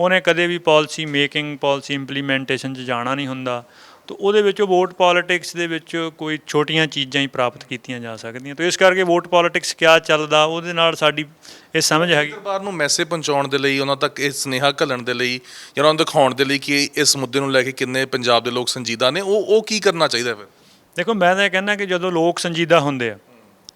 ਉਹਨੇ ਕਦੇ ਵੀ ਪਾਲਿਸੀ ਮੇਕਿੰਗ, ਪਾਲਿਸੀ ਇੰਪਲੀਮੈਂਟੇਸ਼ਨ 'ਚ ਜਾਣਾ ਨਹੀਂ ਹੁੰਦਾ। ਤਾਂ ਉਹਦੇ ਵਿੱਚੋਂ ਵੋਟ ਪੋਲਿਟਿਕਸ ਦੇ ਵਿੱਚ ਕੋਈ ਛੋਟੀਆਂ ਚੀਜ਼ਾਂ ਹੀ ਪ੍ਰਾਪਤ ਕੀਤੀਆਂ ਜਾ ਸਕਦੀਆਂ। ਤਾਂ ਇਸ ਕਰਕੇ ਵੋਟ ਪੋਲਿਟਿਕਸ ਕਿਆ ਚੱਲਦਾ ਉਹਦੇ ਨਾਲ ਸਾਡੀ ਇਹ ਸਮਝ ਹੈਗੀ। ਸਰਕਾਰ ਨੂੰ ਮੈਸੇਜ ਪਹੁੰਚਾਉਣ ਦੇ ਲਈ, ਉਹਨਾਂ ਤੱਕ ਇਹ ਸੁਨੇਹਾ ਘੱਲਣ ਦੇ ਲਈ, ਜਾਂ ਉਹਨਾਂ ਨੂੰ ਦਿਖਾਉਣ ਦੇ ਲਈ ਕਿ ਇਸ ਮੁੱਦੇ ਨੂੰ ਲੈ ਕੇ ਕਿੰਨੇ ਪੰਜਾਬ ਦੇ ਲੋਕ ਸੰਜੀਦਾ ਨੇ, ਉਹ ਕੀ ਕਰਨਾ ਚਾਹੀਦਾ ਫਿਰ? ਦੇਖੋ, ਮੈਂ ਤਾਂ ਇਹ ਕਹਿੰਦਾ ਕਿ ਜਦੋਂ ਲੋਕ ਸੰਜੀਦਾ ਹੁੰਦੇ ਆ,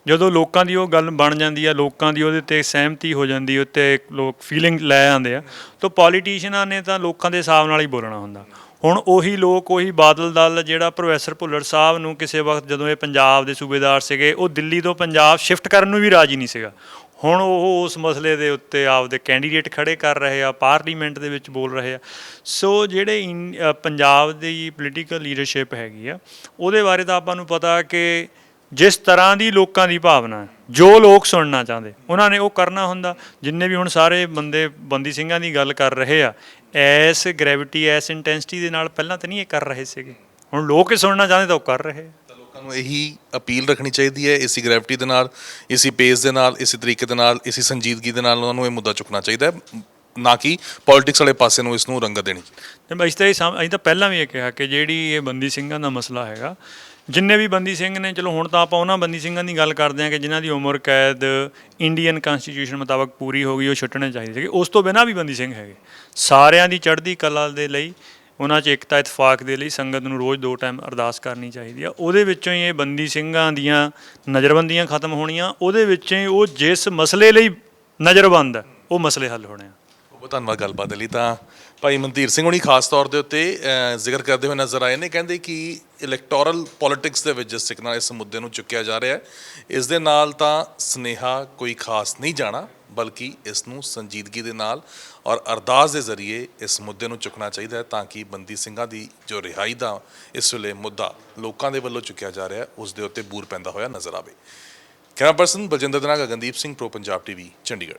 ਜਦੋਂ ਲੋਕਾਂ ਦੀ ਉਹ ਗੱਲ ਬਣ ਜਾਂਦੀ ਆ, ਲੋਕਾਂ ਦੀ ਉਹਦੇ 'ਤੇ ਸਹਿਮਤੀ ਹੋ ਜਾਂਦੀ, ਉੱਤੇ ਲੋਕ ਫੀਲਿੰਗ ਲੈ ਆਉਂਦੇ ਆ, ਤਾਂ ਪੋਲੀਟੀਸ਼ੀਅਨਾਂ ਨੇ ਤਾਂ ਲੋਕਾਂ ਦੇ ਹਿਸਾਬ ਨਾਲ ਹੀ ਬੋਲਣਾ ਹੁੰਦਾ। ਹੁਣ ਉਹੀ ਲੋਕ, ਉਹੀ ਬਾਦਲ ਦਲ ਜਿਹੜਾ ਪ੍ਰੋਫੈਸਰ ਭੁੱਲਰ ਸਾਹਿਬ ਨੂੰ ਕਿਸੇ ਵਕਤ ਜਦੋਂ ਇਹ ਪੰਜਾਬ ਦੇ ਸੂਬੇਦਾਰ ਸੀਗੇ, ਉਹ ਦਿੱਲੀ ਤੋਂ ਪੰਜਾਬ ਸ਼ਿਫਟ ਕਰਨ ਨੂੰ ਵੀ ਰਾਜੀ ਨਹੀਂ ਸੀਗਾ। ਹੁਣ ਉਹ ਉਸ ਮਸਲੇ ਦੇ ਉੱਤੇ ਆਪਦੇ ਕੈਂਡੀਡੇਟ ਖੜੇ ਕਰ ਰਹੇ ਆ, ਪਾਰਲੀਮੈਂਟ ਦੇ ਵਿੱਚ ਬੋਲ ਰਹੇ ਆ। ਸੋ ਜਿਹੜੇ ਪੰਜਾਬ ਦੀ ਪੋਲੀਟੀਕਲ ਲੀਡਰਸ਼ਿਪ ਹੈਗੀ ਆ, ਉਹਦੇ ਬਾਰੇ ਤਾਂ ਆਪਾਂ ਨੂੰ ਪਤਾ ਕਿ ਜਿਸ ਤਰ੍ਹਾਂ ਦੀ ਲੋਕਾਂ ਦੀ ਭਾਵਨਾ ਹੈ, ਜੋ ਲੋਕ ਸੁਣਨਾ ਚਾਹੁੰਦੇ ਉਹਨਾਂ ਨੇ ਉਹ ਕਰਨਾ ਹੁੰਦਾ। ਜਿੰਨੇ ਵੀ ਹੁਣ ਸਾਰੇ ਬੰਦੀ ਸਿੰਘਾਂ ਦੀ ਗੱਲ ਕਰ ਰਹੇ ਆ, ਐਸ ਗ੍ਰੈਵਿਟੀ, ਐਸ ਇੰਟੈਂਸਿਟੀ ਦੇ ਨਾਲ ਪਹਿਲਾਂ ਤਾਂ ਨਹੀਂ ਇਹ ਕਰ ਰਹੇ ਸੀਗੇ। ਹੁਣ ਲੋਕ ਇਹ ਸੁਣਨਾ ਚਾਹੁੰਦੇ ਤਾਂ ਉਹ ਕਰ ਰਹੇ ਆ। ਲੋਕਾਂ ਨੂੰ ਇਹੀ ਅਪੀਲ ਰੱਖਣੀ ਚਾਹੀਦੀ ਹੈ, ਇਸੇ ਗ੍ਰੈਵਿਟੀ ਦੇ ਨਾਲ, ਇਸੇ ਪੇਸ ਦੇ ਨਾਲ, ਇਸੇ ਤਰੀਕੇ ਦੇ ਨਾਲ, ਇਸੇ ਸੰਜੀਦਗੀ ਦੇ ਨਾਲ ਉਹਨਾਂ ਨੂੰ ਇਹ ਮੁੱਦਾ ਚੁੱਕਣਾ ਚਾਹੀਦਾ ਹੈ, ਨਾ ਕਿ ਪੋਲਿਟਿਕਸ ਵਾਲੇ ਪਾਸੇ ਨੂੰ ਇਸ ਨੂੰ ਰੰਗਤ ਦੇਣੀ। ਤੇ ਅਸੀਂ ਤਾਂ ਪਹਿਲਾਂ ਵੀ ਇਹ ਕਿਹਾ ਕਿ ਜਿਹੜੀ ਇਹ ਬੰਦੀ ਸਿੰਘਾਂ ਦਾ ਮਸਲਾ ਹੈਗਾ, ਜਿੰਨੇ ਵੀ ਬੰਦੀ ਸਿੰਘ ਨੇ, ਚਲੋ ਹੁਣ ਤਾਂ ਆਪਾਂ ਉਹਨਾਂ ਬੰਦੀ ਸਿੰਘਾਂ ਦੀ ਗੱਲ ਕਰਦੇ ਹਾਂ ਕਿ ਜਿਨ੍ਹਾਂ ਦੀ ਉਮਰ ਕੈਦ ਇੰਡੀਅਨ ਕਨਸਟੀਟਿਊਸ਼ਨ ਮੁਤਾਬਕ ਪੂਰੀ ਹੋ ਗਈ, ਉਹ ਛੁੱਟਣੇ ਚਾਹੀਦੇ ਸੀਗੇ। ਉਸ ਤੋਂ ਬਿਨਾਂ ਵੀ ਬੰਦੀ ਸਿੰਘ ਹੈਗੇ। ਸਾਰਿਆਂ ਦੀ ਚੜ੍ਹਦੀ ਕਲਾ ਦੇ ਲਈ, ਉਹਨਾਂ 'ਚ ਏਕਤਾ ਇਤਫਾਕ ਦੇ ਲਈ ਸੰਗਤ ਨੂੰ ਰੋਜ਼ 2 ਟਾਈਮ ਅਰਦਾਸ ਕਰਨੀ ਚਾਹੀਦੀ ਆ। ਉਹਦੇ ਵਿੱਚੋਂ ਹੀ ਇਹ ਬੰਦੀ ਸਿੰਘਾਂ ਦੀਆਂ ਨਜ਼ਰਬੰਦੀਆਂ ਖਤਮ ਹੋਣੀਆਂ, ਉਹਦੇ ਵਿੱਚੋਂ ਹੀ ਉਹ ਜਿਸ ਮਸਲੇ ਲਈ ਨਜ਼ਰਬੰਦ ਹੈ ਉਹ ਮਸਲੇ ਹੱਲ ਹੋਣੇ ਆ। ਬਹੁਤ ਧੰਨਵਾਦ ਗੱਲਬਾਤ ਲਈ। ਤਾਂ ਭਾਈ ਮਨਧੀਰ ਸਿੰਘ ਹੁਣੀ ਖਾਸ ਤੌਰ ਦੇ ਉੱਤੇ ਜ਼ਿਕਰ ਕਰਦੇ ਹੋਏ ਨਜ਼ਰ ਆਏ ਨੇ, ਕਹਿੰਦੇ ਕਿ ਇਲੈਕਟੋਰਲ ਪੋਲਿਟਿਕਸ ਦੇ ਵਿੱਚ ਜਿਸ ਤਰੀਕੇ ਨਾਲ ਇਸ ਮੁੱਦੇ ਨੂੰ ਚੁੱਕਿਆ ਜਾ ਰਿਹਾ ਹੈ, ਇਸ ਦੇ ਨਾਲ ਤਾਂ ਸੁਨੇਹਾ ਕੋਈ ਖਾਸ ਨਹੀਂ ਜਾਣਾ, ਬਲਕਿ ਇਸ ਨੂੰ ਸੰਜੀਦਗੀ ਦੇ ਨਾਲ ਔਰ ਅਰਦਾਸ ਦੇ ਜ਼ਰੀਏ ਇਸ ਮੁੱਦੇ ਨੂੰ ਚੁੱਕਣਾ ਚਾਹੀਦਾ ਹੈ, ਤਾਂ ਕਿ ਬੰਦੀ ਸਿੰਘਾਂ ਦੀ ਜੋ ਰਿਹਾਈ ਦਾ ਇਸ ਵੇਲੇ ਮੁੱਦਾ ਲੋਕਾਂ ਦੇ ਵੱਲੋਂ ਚੁੱਕਿਆ ਜਾ ਰਿਹਾ ਹੈ, ਉਸ ਦੇ ਉੱਤੇ ਬੂਰ ਪੈਂਦਾ ਹੋਇਆ ਨਜ਼ਰ ਆਵੇ। ਕੈਮਰਾ ਪਰਸਨ ਬਲਜਿੰਦਰ ਦੇ ਨਾਲ ਗਗਨਦੀਪ ਸਿੰਘ, ਪ੍ਰੋ ਪੰਜਾਬ ਟੀਵੀ, ਚੰਡੀਗੜ੍ਹ।